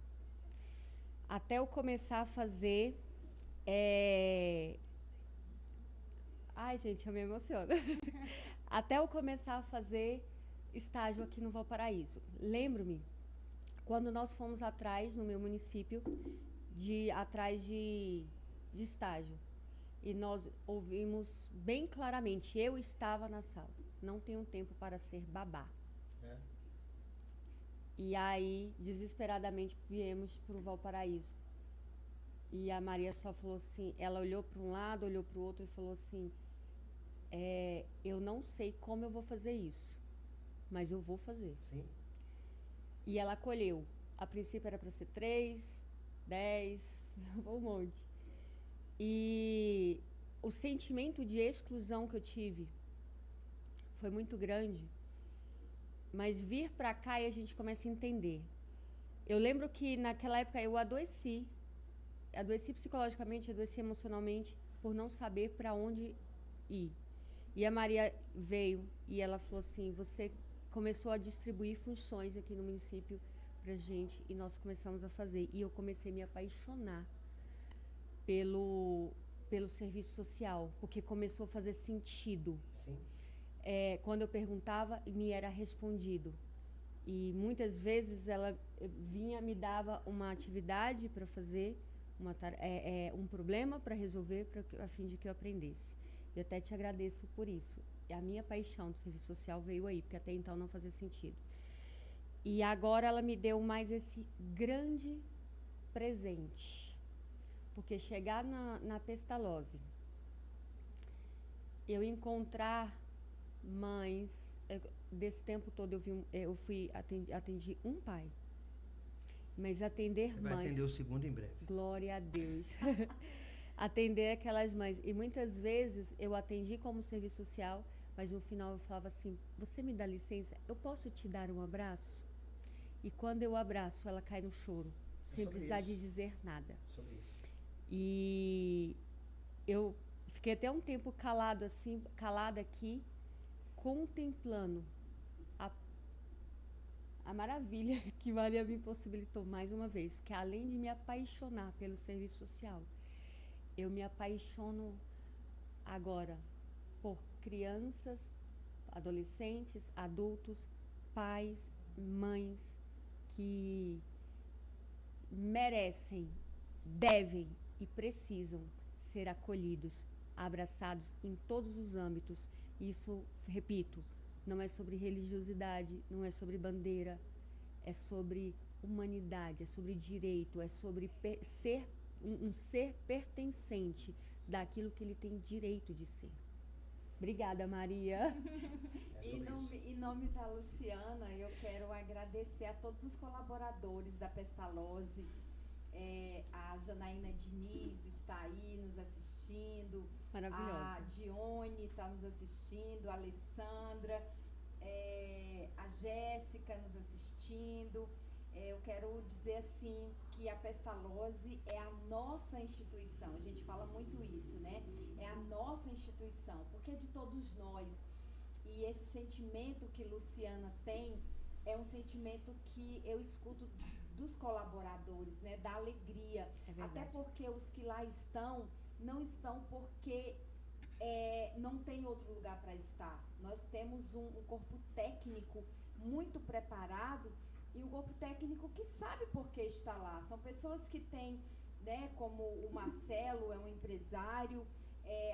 Até eu começar a fazer... Ai, gente, eu me emociono. Até eu começar a fazer estágio aqui no Valparaíso. Lembro-me, quando nós fomos atrás, no meu município, atrás de estágio. E nós ouvimos bem claramente, eu estava na sala, não tenho tempo para ser babá. É. E aí, desesperadamente, viemos para o Valparaíso. E a Maria só falou assim, ela olhou para um lado, olhou para o outro e falou assim, eu não sei como eu vou fazer isso, mas eu vou fazer. Sim. E ela acolheu. A princípio era para ser 3, 10, um monte. E o sentimento de exclusão que eu tive foi muito grande. Mas vir para cá e a gente começa a entender. Eu lembro que naquela época eu adoeci. Adoeci psicologicamente, adoeci emocionalmente por não saber para onde ir. E a Maria veio e ela falou assim, você começou a distribuir funções aqui no município pra gente e nós começamos a fazer. E eu comecei a me apaixonar pelo serviço social, porque começou a fazer sentido. Sim. Quando eu perguntava, me era respondido. E muitas vezes ela vinha, me dava uma atividade para fazer, um problema para resolver, a fim de que eu aprendesse. Eu até te agradeço por isso. E a minha paixão do serviço social veio aí, porque até então não fazia sentido. E agora ela me deu mais esse grande presente. Porque chegar na Pestalozzi, eu encontrar mães, desse tempo todo atendi um pai. Mas atender Você mães... vai atender o segundo em breve. Glória a Deus. Atender aquelas mães. E muitas vezes eu atendi como serviço social, mas no final eu falava assim, você me dá licença? Eu posso te dar um abraço? E quando eu abraço, ela cai no choro, sem precisar de dizer nada. Sobre isso. E eu fiquei até um tempo calada aqui, contemplando a maravilha que Maria me possibilitou mais uma vez. Porque além de me apaixonar pelo serviço social, eu me apaixono agora por crianças, adolescentes, adultos, pais, mães que merecem, devem e precisam ser acolhidos, abraçados em todos os âmbitos. Isso, repito, não é sobre religiosidade, não é sobre bandeira, é sobre humanidade, é sobre direito, é sobre ser um ser pertencente daquilo que ele tem direito de ser. Obrigada, Maria. Em nome da Luciana, eu quero agradecer a todos os colaboradores da Pestalozzi. A Janaína Diniz está aí nos assistindo. Maravilhosa. A Dione está nos assistindo. A Alessandra. A Jéssica nos assistindo. Eu quero dizer assim que a Pestalozzi é a nossa instituição. A gente fala muito isso, né? É a nossa instituição, porque é de todos nós. E esse sentimento que Luciana tem é um sentimento que eu escuto dos colaboradores, né? Da alegria. É verdade. Até porque os que lá estão não estão porque não tem outro lugar para estar. Nós temos um corpo técnico muito preparado e um corpo técnico que sabe por que está lá. São pessoas que têm, né, como o Marcelo é um empresário,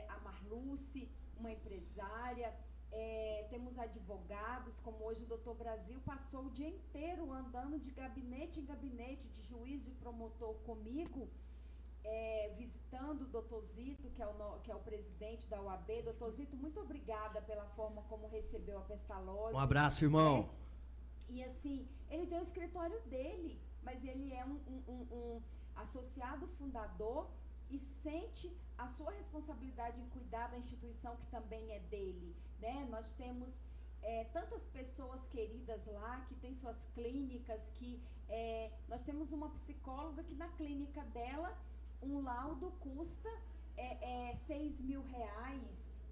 a Marluce, uma empresária, temos advogados, como hoje o Doutor Brasil passou o dia inteiro andando de gabinete em gabinete, de juiz, de promotor comigo, visitando o Doutor Zito, que é o presidente da UAB. Doutor Zito, muito obrigada pela forma como recebeu a Pestalozzi. Um abraço, irmão. E assim, ele tem o escritório dele, mas ele é um associado fundador e sente a sua responsabilidade em cuidar da instituição que também é dele, né? Nós temos tantas pessoas queridas lá que têm suas clínicas, nós temos uma psicóloga que na clínica dela um laudo custa R$6.000,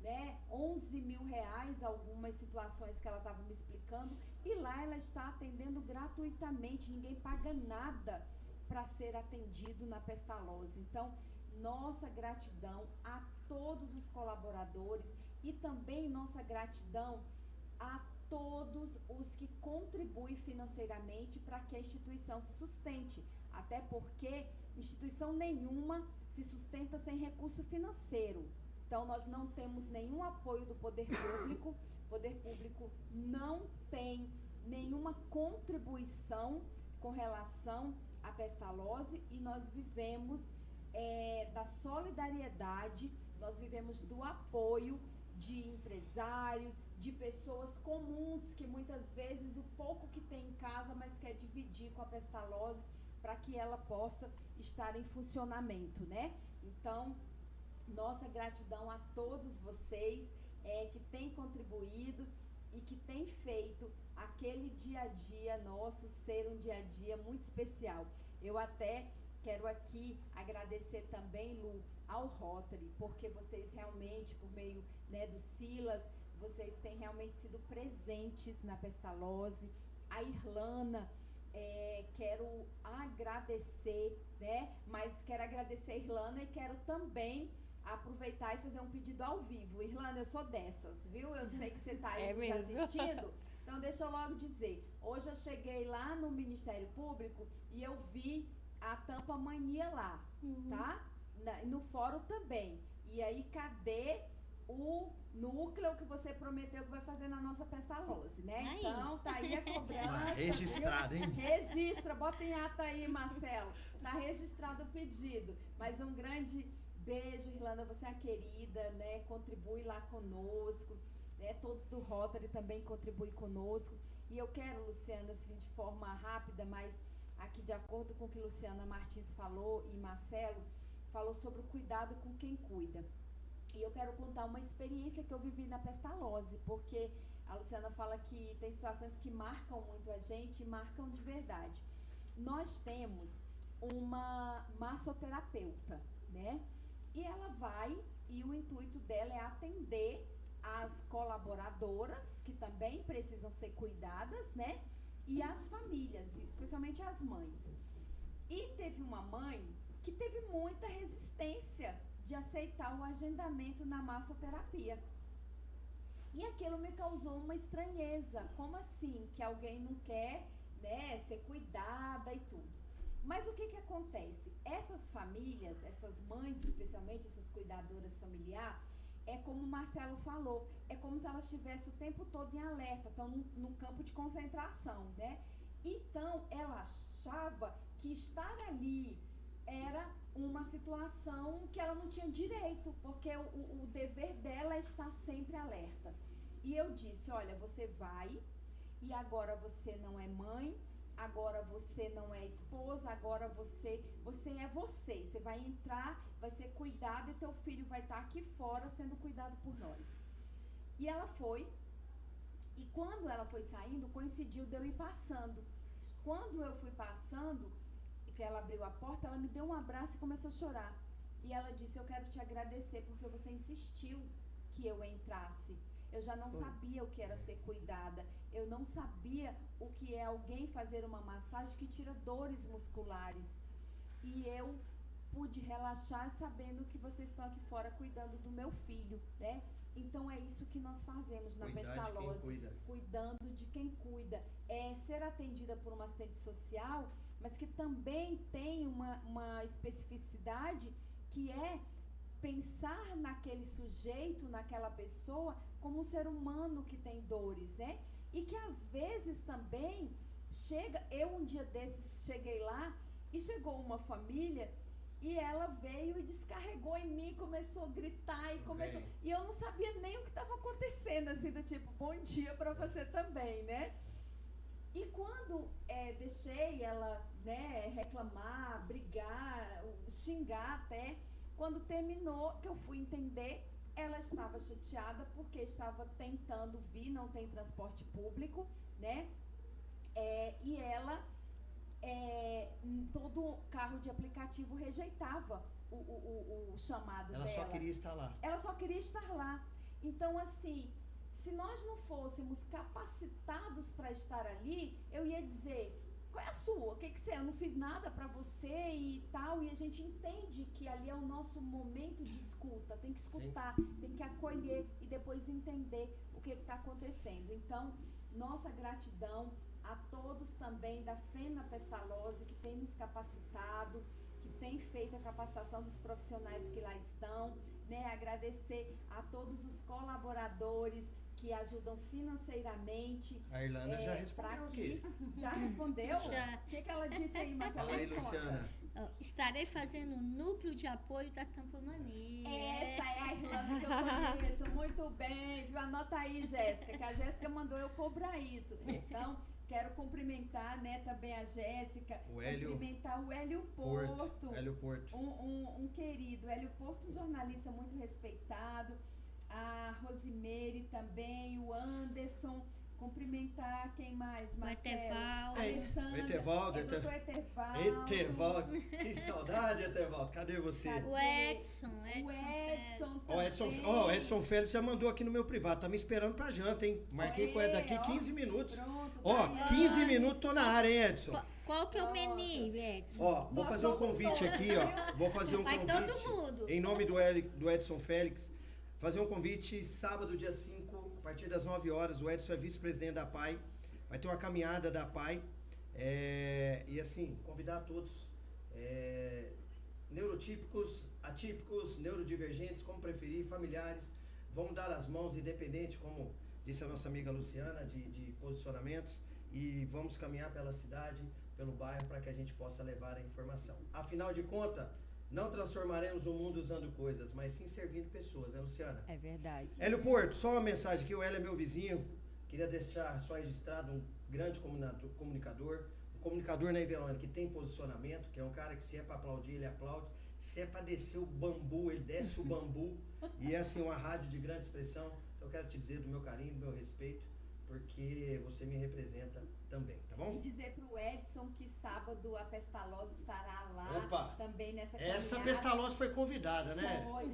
né? R$11.000, algumas situações que ela estava me explicando, e lá ela está atendendo gratuitamente, ninguém paga nada para ser atendido na Pestalozzi. Então, nossa gratidão a todos os colaboradores e também nossa gratidão a todos os que contribuem financeiramente para que a instituição se sustente, até porque instituição nenhuma se sustenta sem recurso financeiro. Então, nós não temos nenhum apoio do poder público, o poder público não tem nenhuma contribuição com relação à Pestalozzi, e nós vivemos da solidariedade, nós vivemos do apoio de empresários, de pessoas comuns que muitas vezes o pouco que tem em casa, mas quer dividir com a Pestalozzi para que ela possa estar em funcionamento, né? Então, nossa gratidão a todos vocês que têm contribuído e que têm feito aquele dia a dia nosso ser um dia a dia muito especial. Eu até quero aqui agradecer também, Lu, ao Rotary, porque vocês realmente, por meio, né, do Silas, vocês têm realmente sido presentes na Pestalozzi. A Irlana, quero agradecer, né? Mas quero agradecer a Irlana e quero também aproveitar e fazer um pedido ao vivo. Irlana, eu sou dessas, viu? Eu sei que você está aí nos assistindo. Então, deixa eu logo dizer. Hoje eu cheguei lá no Ministério Público e eu vi a Tampa Mania lá, tá? No fórum também. E aí, cadê o núcleo que você prometeu que vai fazer na nossa Pestalozzi, né? Aí. Então, tá aí a cobrança. Registrado, hein? Registra, bota em ata aí, Marcelo. Tá registrado o pedido. Mas um grande beijo, Irlanda, você é a querida, né? Contribui lá conosco, né? Todos do Rotary também contribuem conosco. E eu quero, Luciana, assim, de forma rápida, mas aqui de acordo com o que Luciana Martins falou e Marcelo falou sobre o cuidado com quem cuida. E eu quero contar uma experiência que eu vivi na Pestalozzi, porque a Luciana fala que tem situações que marcam muito a gente e marcam de verdade. Nós temos uma massoterapeuta, né? E ela vai, e o intuito dela é atender as colaboradoras, que também precisam ser cuidadas, né? E as famílias, especialmente as mães. E teve uma mãe que teve muita resistência de aceitar o agendamento na massoterapia. E aquilo me causou uma estranheza. Como assim? Que alguém não quer, né, ser cuidada e tudo. Mas o que acontece? Essas famílias, essas mães especialmente, essas cuidadoras familiares, é como o Marcelo falou, é como se elas estivessem o tempo todo em alerta, estão num campo de concentração, né? Então, ela achava que estar ali era uma situação que ela não tinha direito, porque o dever dela é estar sempre alerta. E eu disse, olha, você vai, e agora você não é mãe, agora você não é esposa, agora você é você. Você vai entrar, vai ser cuidada e teu filho vai estar aqui fora sendo cuidado por nós. E ela foi, e quando ela foi saindo, coincidiu de eu ir passando. Quando eu fui passando, que ela abriu a porta, ela me deu um abraço e começou a chorar. E ela disse, eu quero te agradecer porque você insistiu que eu entrasse. Eu já não sabia o que era ser cuidada. Eu não sabia o que é alguém fazer uma massagem que tira dores musculares. E eu pude relaxar sabendo que vocês estão aqui fora cuidando do meu filho, né? Então é isso que nós fazemos na Cuidar de quem Pestalozzi, cuida. cuidando de quem cuida. É ser atendida por uma assistente social, mas que também tem uma especificidade que é pensar naquele sujeito, naquela pessoa, como um ser humano que tem dores, né? E que às vezes também chega, eu um dia desses cheguei lá e chegou uma família e ela veio e descarregou em mim, começou a gritar e começou, e eu não sabia nem o que estava acontecendo, assim, do tipo, bom dia para você também, né? E quando deixei ela, né, reclamar, brigar, xingar até, quando terminou, que eu fui entender, ela estava chateada porque estava tentando vir, não tem transporte público, né? E ela, todo carro de aplicativo rejeitava o chamado Ela dela. só queria estar lá. Ela só queria estar lá. Então, assim, se nós não fôssemos capacitados para estar ali, eu ia dizer, qual é a sua? O que você é? Eu não fiz nada para você e tal. E a gente entende que ali é o nosso momento de escuta. Tem que escutar, tem que acolher e depois entender o que está acontecendo. Então, nossa gratidão a todos também da Fena Pestalozzi, que tem nos capacitado, que tem feito a capacitação dos profissionais que lá estão, né? Agradecer a todos os colaboradores que ajudam financeiramente. A Irlanda já respondeu aqui. Já respondeu? Já. O que ela disse aí, Marcela? Fala aí, Luciana. Estarei fazendo o núcleo de apoio da Tampa Mania. Essa é a Irlanda que eu conheço muito bem, viu? Anota aí, Jéssica, que a Jéssica mandou eu cobrar isso. Então, quero cumprimentar, né, também a Jéssica, cumprimentar o Hélio Porto. Hélio Porto. Um querido, Hélio Porto, um jornalista muito respeitado, a Rosimeire também, o Anderson, cumprimentar quem mais, Marcelo? Etevaldo. Etevaldo. Doutor Etevaldo. Etevaldo. Que saudade, Etevaldo. Cadê você? O Edson. O Edson Félix já mandou aqui no meu privado. Tá me esperando pra janta, hein? Marquei com ele daqui 15 minutos. Pronto. 15 minutos tô na área, hein, Edson? Qual que é o menu, Edson? Vou fazer um convite aqui, ó. Vou fazer um convite. Vai todo mundo. Em nome do Edson Félix. Fazer um convite sábado, dia 5, a partir das 9 horas. O Edson é vice-presidente da PAI. Vai ter uma caminhada da PAI. E assim, convidar a todos. Neurotípicos, atípicos, neurodivergentes, como preferir, familiares. Vamos dar as mãos, independente, como disse a nossa amiga Luciana, de posicionamentos. E vamos caminhar pela cidade, pelo bairro, para que a gente possa levar a informação. Afinal de contas, não transformaremos o mundo usando coisas, mas sim servindo pessoas, né, Luciana? É verdade. Hélio Porto, só uma mensagem aqui. O Hélio é meu vizinho. Queria deixar só registrado um grande comunicador. Um comunicador na Ivelônia que tem posicionamento, que é um cara que se é para aplaudir, ele aplaude. Se é para descer o bambu, ele desce o bambu. E é assim, uma rádio de grande expressão. Então eu quero te dizer do meu carinho, do meu respeito, porque você me representa também, tá bom? E dizer pro Edson que sábado a Pestalozzi estará lá também nessa caminhada. Essa Pestalozzi foi convidada, né? Foi,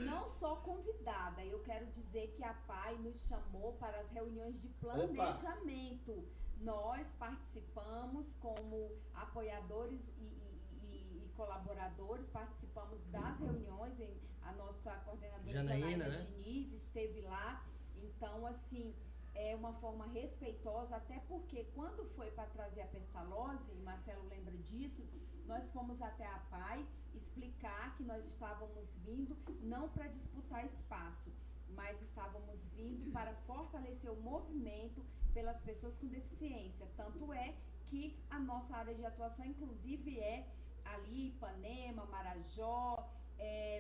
não só convidada, eu quero dizer que a PAI nos chamou para as reuniões de planejamento. Nós participamos como apoiadores e colaboradores, participamos das reuniões, a nossa coordenadora Janaína, né? Diniz esteve lá, então assim, é uma forma respeitosa, até porque quando foi para trazer a Pestalozzi, e Marcelo lembra disso, nós fomos até a PAI explicar que nós estávamos vindo não para disputar espaço, mas estávamos vindo para fortalecer o movimento pelas pessoas com deficiência. Tanto é que a nossa área de atuação, inclusive, é ali Ipanema, Marajó,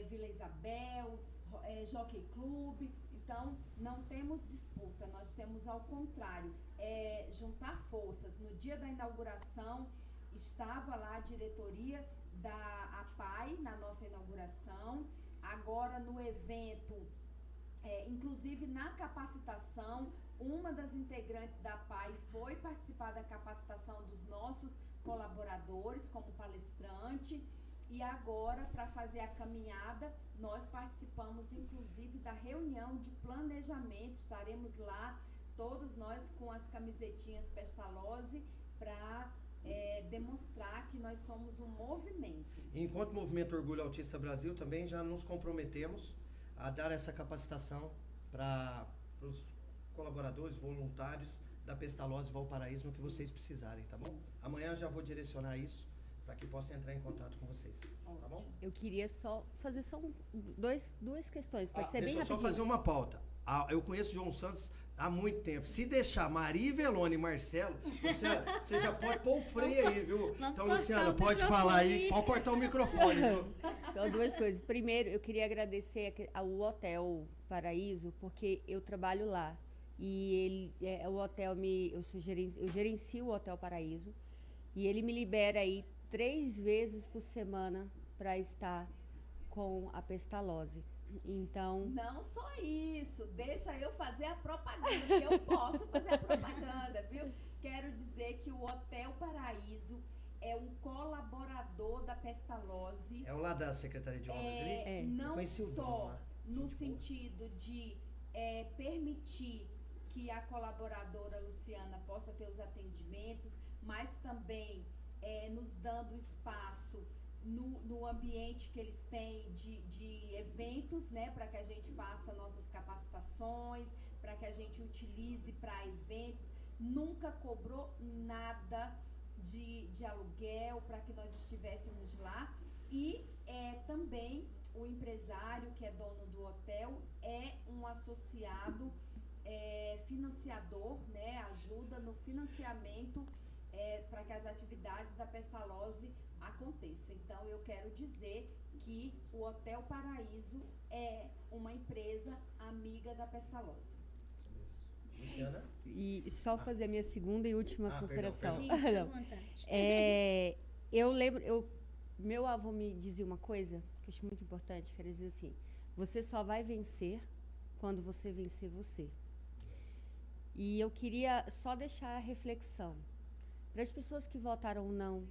Vila Isabel, Jockey Club. Então, não temos disputa, nós temos ao contrário, juntar forças. No dia da inauguração, estava lá a diretoria da APAI na nossa inauguração. Agora, no evento, inclusive na capacitação, uma das integrantes da APAI foi participar da capacitação dos nossos colaboradores como palestrante. E agora, para fazer a caminhada, nós participamos inclusive da reunião de planejamento. Estaremos lá, todos nós com as camisetinhas Pestalozzi, para demonstrar que nós somos um movimento. Enquanto Movimento Orgulho Autista Brasil, também já nos comprometemos a dar essa capacitação para os colaboradores, voluntários da Pestalozzi Valparaíso no que vocês precisarem, tá bom? Amanhã já vou direcionar isso para que possa entrar em contato com vocês, tá bom? Eu queria só fazer duas questões, pode ser bem Deixa eu só rapidinho. fazer uma pauta. Eu conheço o João Santos há muito tempo. Se deixar Maria Ivelone e Marcelo, você já pode pôr o freio aí, viu? Então, Luciana, pode falar aí, pode cortar o microfone, viu? Só duas coisas. Primeiro, eu queria agradecer ao Hotel Paraíso, porque eu trabalho lá. E o hotel eu gerencio o Hotel Paraíso. E ele me libera aí 3 vezes por semana para estar com a Pestalozzi. Então... Não só isso, deixa eu fazer a propaganda, que eu posso fazer a propaganda, viu? Quero dizer que o Hotel Paraíso é um colaborador da Pestalozzi. É o lá da Secretaria de Obras ali? Não Conheci o dono só lá. no Gente boa. sentido de permitir que a colaboradora Luciana possa ter os atendimentos, mas também nos dando espaço no ambiente que eles têm de eventos, né, para que a gente faça nossas capacitações, para que a gente utilize para eventos. Nunca cobrou nada de aluguel para que nós estivéssemos lá. E também o empresário que é dono do hotel é um associado financiador, né, ajuda no financiamento para que as atividades da Pestalozzi aconteçam. Então, eu quero dizer que o Hotel Paraíso é uma empresa amiga da Pestalozzi. Luciana? E só fazer a minha segunda e última consideração. Sim, fica à vontade. Eu lembro, meu avô me dizia uma coisa que eu acho muito importante, que era dizer assim: você só vai vencer quando você vencer você. E eu queria só deixar a reflexão para as pessoas que votaram não,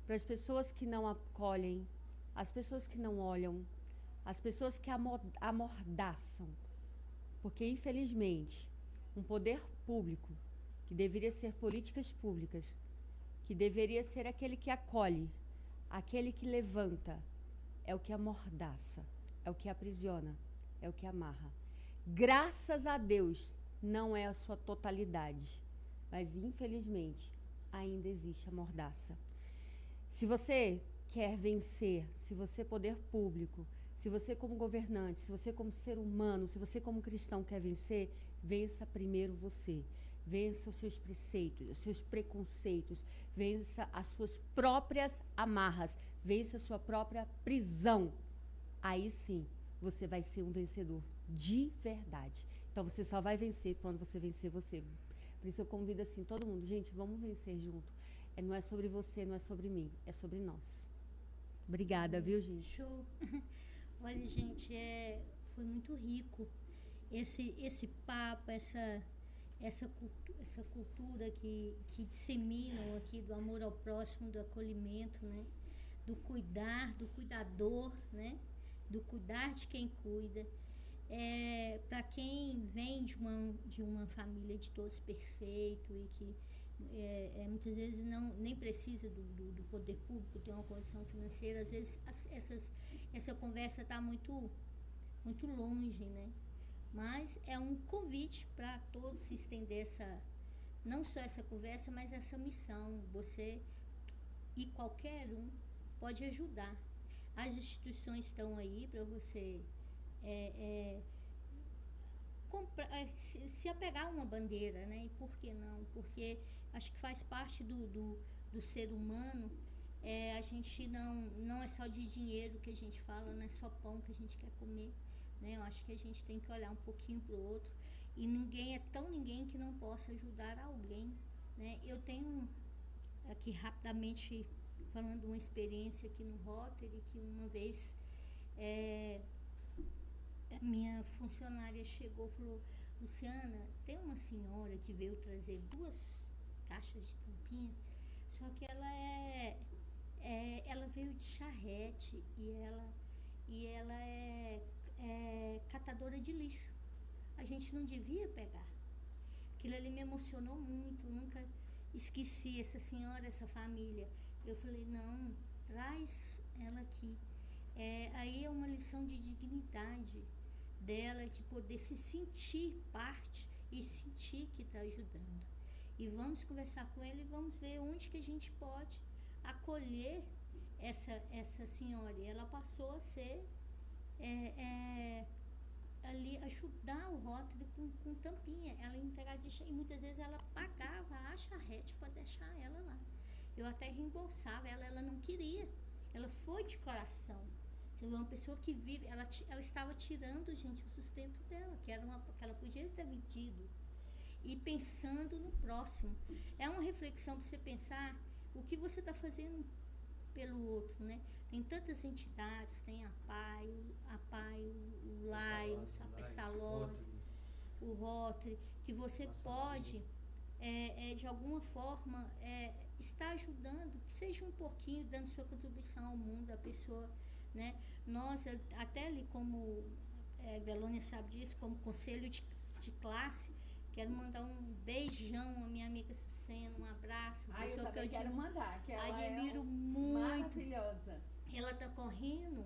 para as pessoas que não acolhem, as pessoas que não olham, as pessoas que amordaçam. Porque, infelizmente, um poder público, que deveria ser políticas públicas, que deveria ser aquele que acolhe, aquele que levanta, é o que amordaça, é o que aprisiona, é o que amarra. Graças a Deus, não é a sua totalidade, mas, infelizmente, ainda existe a mordaça. Se você quer vencer, se você, poder público, se você como governante, se você como ser humano, se você como cristão quer vencer, vença primeiro você. Vença os seus preceitos, os seus preconceitos, vença as suas próprias amarras, vença a sua própria prisão. Aí sim, você vai ser um vencedor de verdade. Então, você só vai vencer quando você vencer você. Por isso eu convido assim, todo mundo, gente, vamos vencer junto. Não é sobre você, não é sobre mim, é sobre nós. Obrigada, viu, gente? Show. Olha, gente, foi muito rico esse papo, essa cultura que disseminam aqui do amor ao próximo, do acolhimento, né? Do cuidar, do cuidador, né? Do cuidar de quem cuida. Para quem vem de uma família de todos perfeito e que muitas vezes nem precisa do poder público ter uma condição financeira, às vezes essa conversa está muito, muito longe, né? Mas é um convite para todos se estender não só essa conversa, mas essa missão. Você e qualquer um pode ajudar. As instituições estão aí para você se apegar a uma bandeira, né? E por que não? Porque acho que faz parte do ser humano. A gente não é só de dinheiro que a gente fala, não é só pão que a gente quer comer, né? Eu acho que a gente tem que olhar um pouquinho para o outro, e ninguém é tão ninguém que não possa ajudar alguém, né? Eu tenho aqui rapidamente falando uma experiência aqui no Rotary, que uma vez a minha funcionária chegou e falou: Luciana, tem uma senhora que veio trazer 2 caixas de tampinha, só que ela veio de charrete e ela é catadora de lixo. A gente não devia pegar. Aquilo ali me emocionou muito. esqueci essa senhora, essa família. Eu falei, não, traz ela aqui. Aí é uma lição de dignidade dela, de poder se sentir parte e sentir que está ajudando. E vamos conversar com ele e vamos ver onde que a gente pode acolher essa senhora. E ela passou a ser ali, ajudar o Rotary com tampinha. Ela interagia e muitas vezes ela pagava a charrete para deixar ela lá. Eu até reembolsava ela não queria. Ela foi de coração. Você vê, uma pessoa que vive, ela estava tirando, gente, o sustento dela, que ela podia ter vendido. E pensando no próximo. É uma reflexão para você pensar o que você está fazendo pelo outro, né? Tem tantas entidades, tem a PAI, o Lions, a Pestalozzi, o Rotary, que você pode, de alguma forma, estar ajudando, que seja um pouquinho, dando sua contribuição ao mundo, a pessoa, né? Nós, até ali como, Velônia sabe disso, como conselho de classe, quero mandar um beijão à minha amiga Sucena, um abraço. Eu também quero mandar, que ela admiro muito. Maravilhosa. Ela está correndo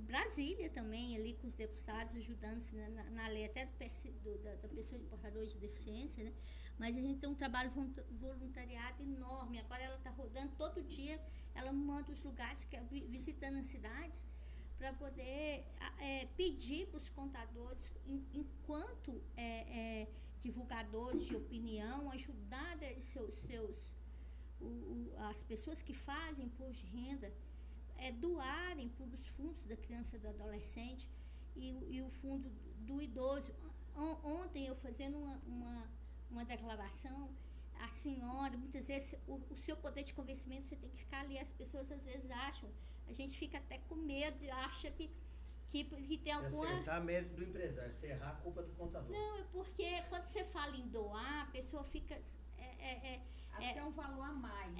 Brasília também, ali com os deputados, ajudando-se na lei até da pessoa de portador de deficiência, né? Mas a gente tem um trabalho voluntariado enorme. Agora ela está rodando todo dia, ela manda os lugares, visitando as cidades, para poder pedir para os contadores, enquanto divulgadores de opinião, ajudar as pessoas que fazem imposto de renda, doarem para os fundos da criança e do adolescente e o fundo do idoso. Ontem eu fazendo uma declaração, a senhora, muitas vezes o seu poder de convencimento, você tem que ficar ali, as pessoas às vezes acham, a gente fica até com medo, acha que tem alguma... Se acertar, mérito do empresário. Se errar, culpa do contador. Não, é porque quando você fala em doar, a pessoa fica... Acho que é um valor a mais.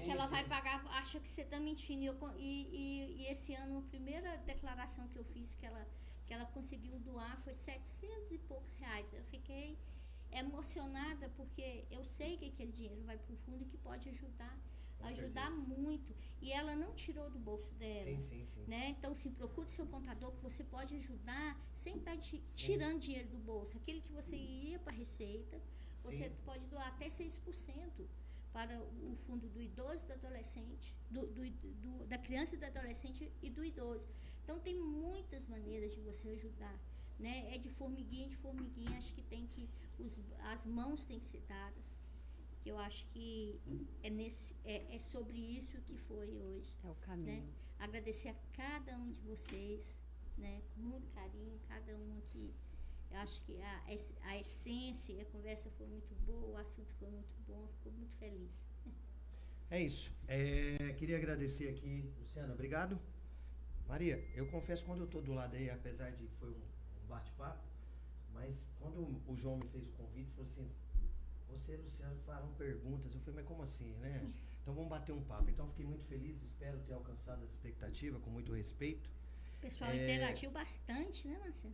Que ela vai pagar, acha que você está mentindo. E esse ano, a primeira declaração que eu fiz, que ela conseguiu doar, foi 700 e poucos reais. Eu fiquei emocionada, porque eu sei que aquele dinheiro vai para um fundo que pode ajudar muito. E ela não tirou do bolso dela. Sim. Né? Então, procure seu contador, que você pode ajudar sem estar tirando dinheiro do bolso. Aquele que você ia para a Receita, você pode doar até 6% para o fundo do idoso e do adolescente, da criança e do adolescente e do idoso. Então, tem muitas maneiras de você ajudar. Né? De formiguinha, acho que as mãos têm que ser dadas. Que eu acho que é sobre isso que foi hoje. É o caminho. Né? Agradecer a cada um de vocês, né? Com muito carinho, cada um aqui. Eu acho que a essência, a conversa foi muito boa, o assunto foi muito bom, fico muito feliz. É isso. Queria agradecer aqui, Luciana, obrigado. Maria, eu confesso, quando eu estou do lado aí, apesar de foi um bate-papo, mas quando o João me fez o convite, falou assim, você e o Luciano farão perguntas. Eu falei, mas como assim, né? Então vamos bater um papo. Então fiquei muito feliz, espero ter alcançado essa expectativa com muito respeito. O pessoal interagiu bastante, né, Marcelo?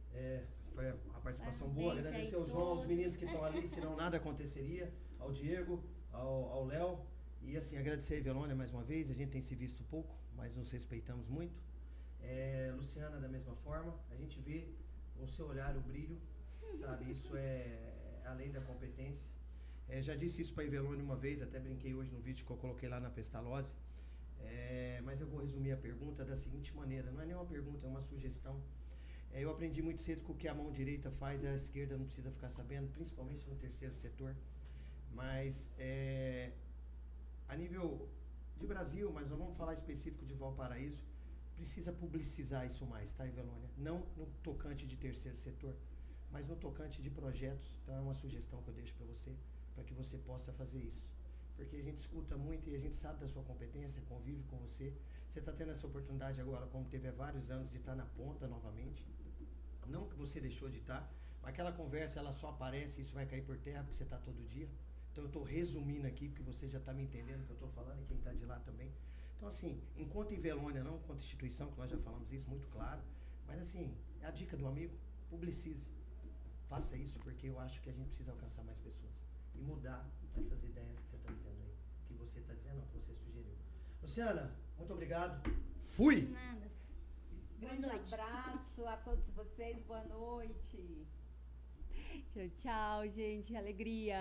Foi a participação Parabéns, boa. Agradecer ao João, aos todos. meninos que estão ali, senão nada aconteceria, ao Diego, ao Léo. E assim, agradecer a Velônia mais uma vez, a gente tem se visto pouco, mas nos respeitamos muito. Luciana, da mesma forma, a gente vê o seu olhar, o brilho, sabe? Isso é além da competência. Já disse isso para a Ivelone uma vez, até brinquei hoje no vídeo que eu coloquei lá na Pestalozzi, mas eu vou resumir a pergunta da seguinte maneira, não é nem uma pergunta, é uma sugestão. Eu aprendi muito cedo que o que a mão direita faz, a esquerda não precisa ficar sabendo, principalmente no terceiro setor, mas a nível de Brasil, mas nós vamos falar específico de Valparaíso, precisa publicizar isso mais, tá, Ivelônia? Não no tocante de terceiro setor, mas no tocante de projetos. Então é uma sugestão que eu deixo para você, para que você possa fazer isso. Porque a gente escuta muito e a gente sabe da sua competência, convive com você. Você está tendo essa oportunidade agora, como teve há vários anos, de estar na ponta novamente. Não que você deixou de estar, mas aquela conversa ela só aparece e isso vai cair por terra porque você está todo dia. Então eu estou resumindo aqui, porque você já está me entendendo o que eu estou falando e quem está de lá também. Então assim, enquanto Ivelônia, não enquanto instituição, que nós já falamos isso muito claro, mas assim, é a dica do amigo, publicize. Faça isso porque eu acho que a gente precisa alcançar mais pessoas. e mudar essas ideias que você está dizendo aí. Que você está dizendo, não, que você sugeriu. Luciana, muito obrigado. Fui! Nada. Boa Grande noite. abraço a todos vocês, boa noite. Tchau, tchau, gente. Alegria.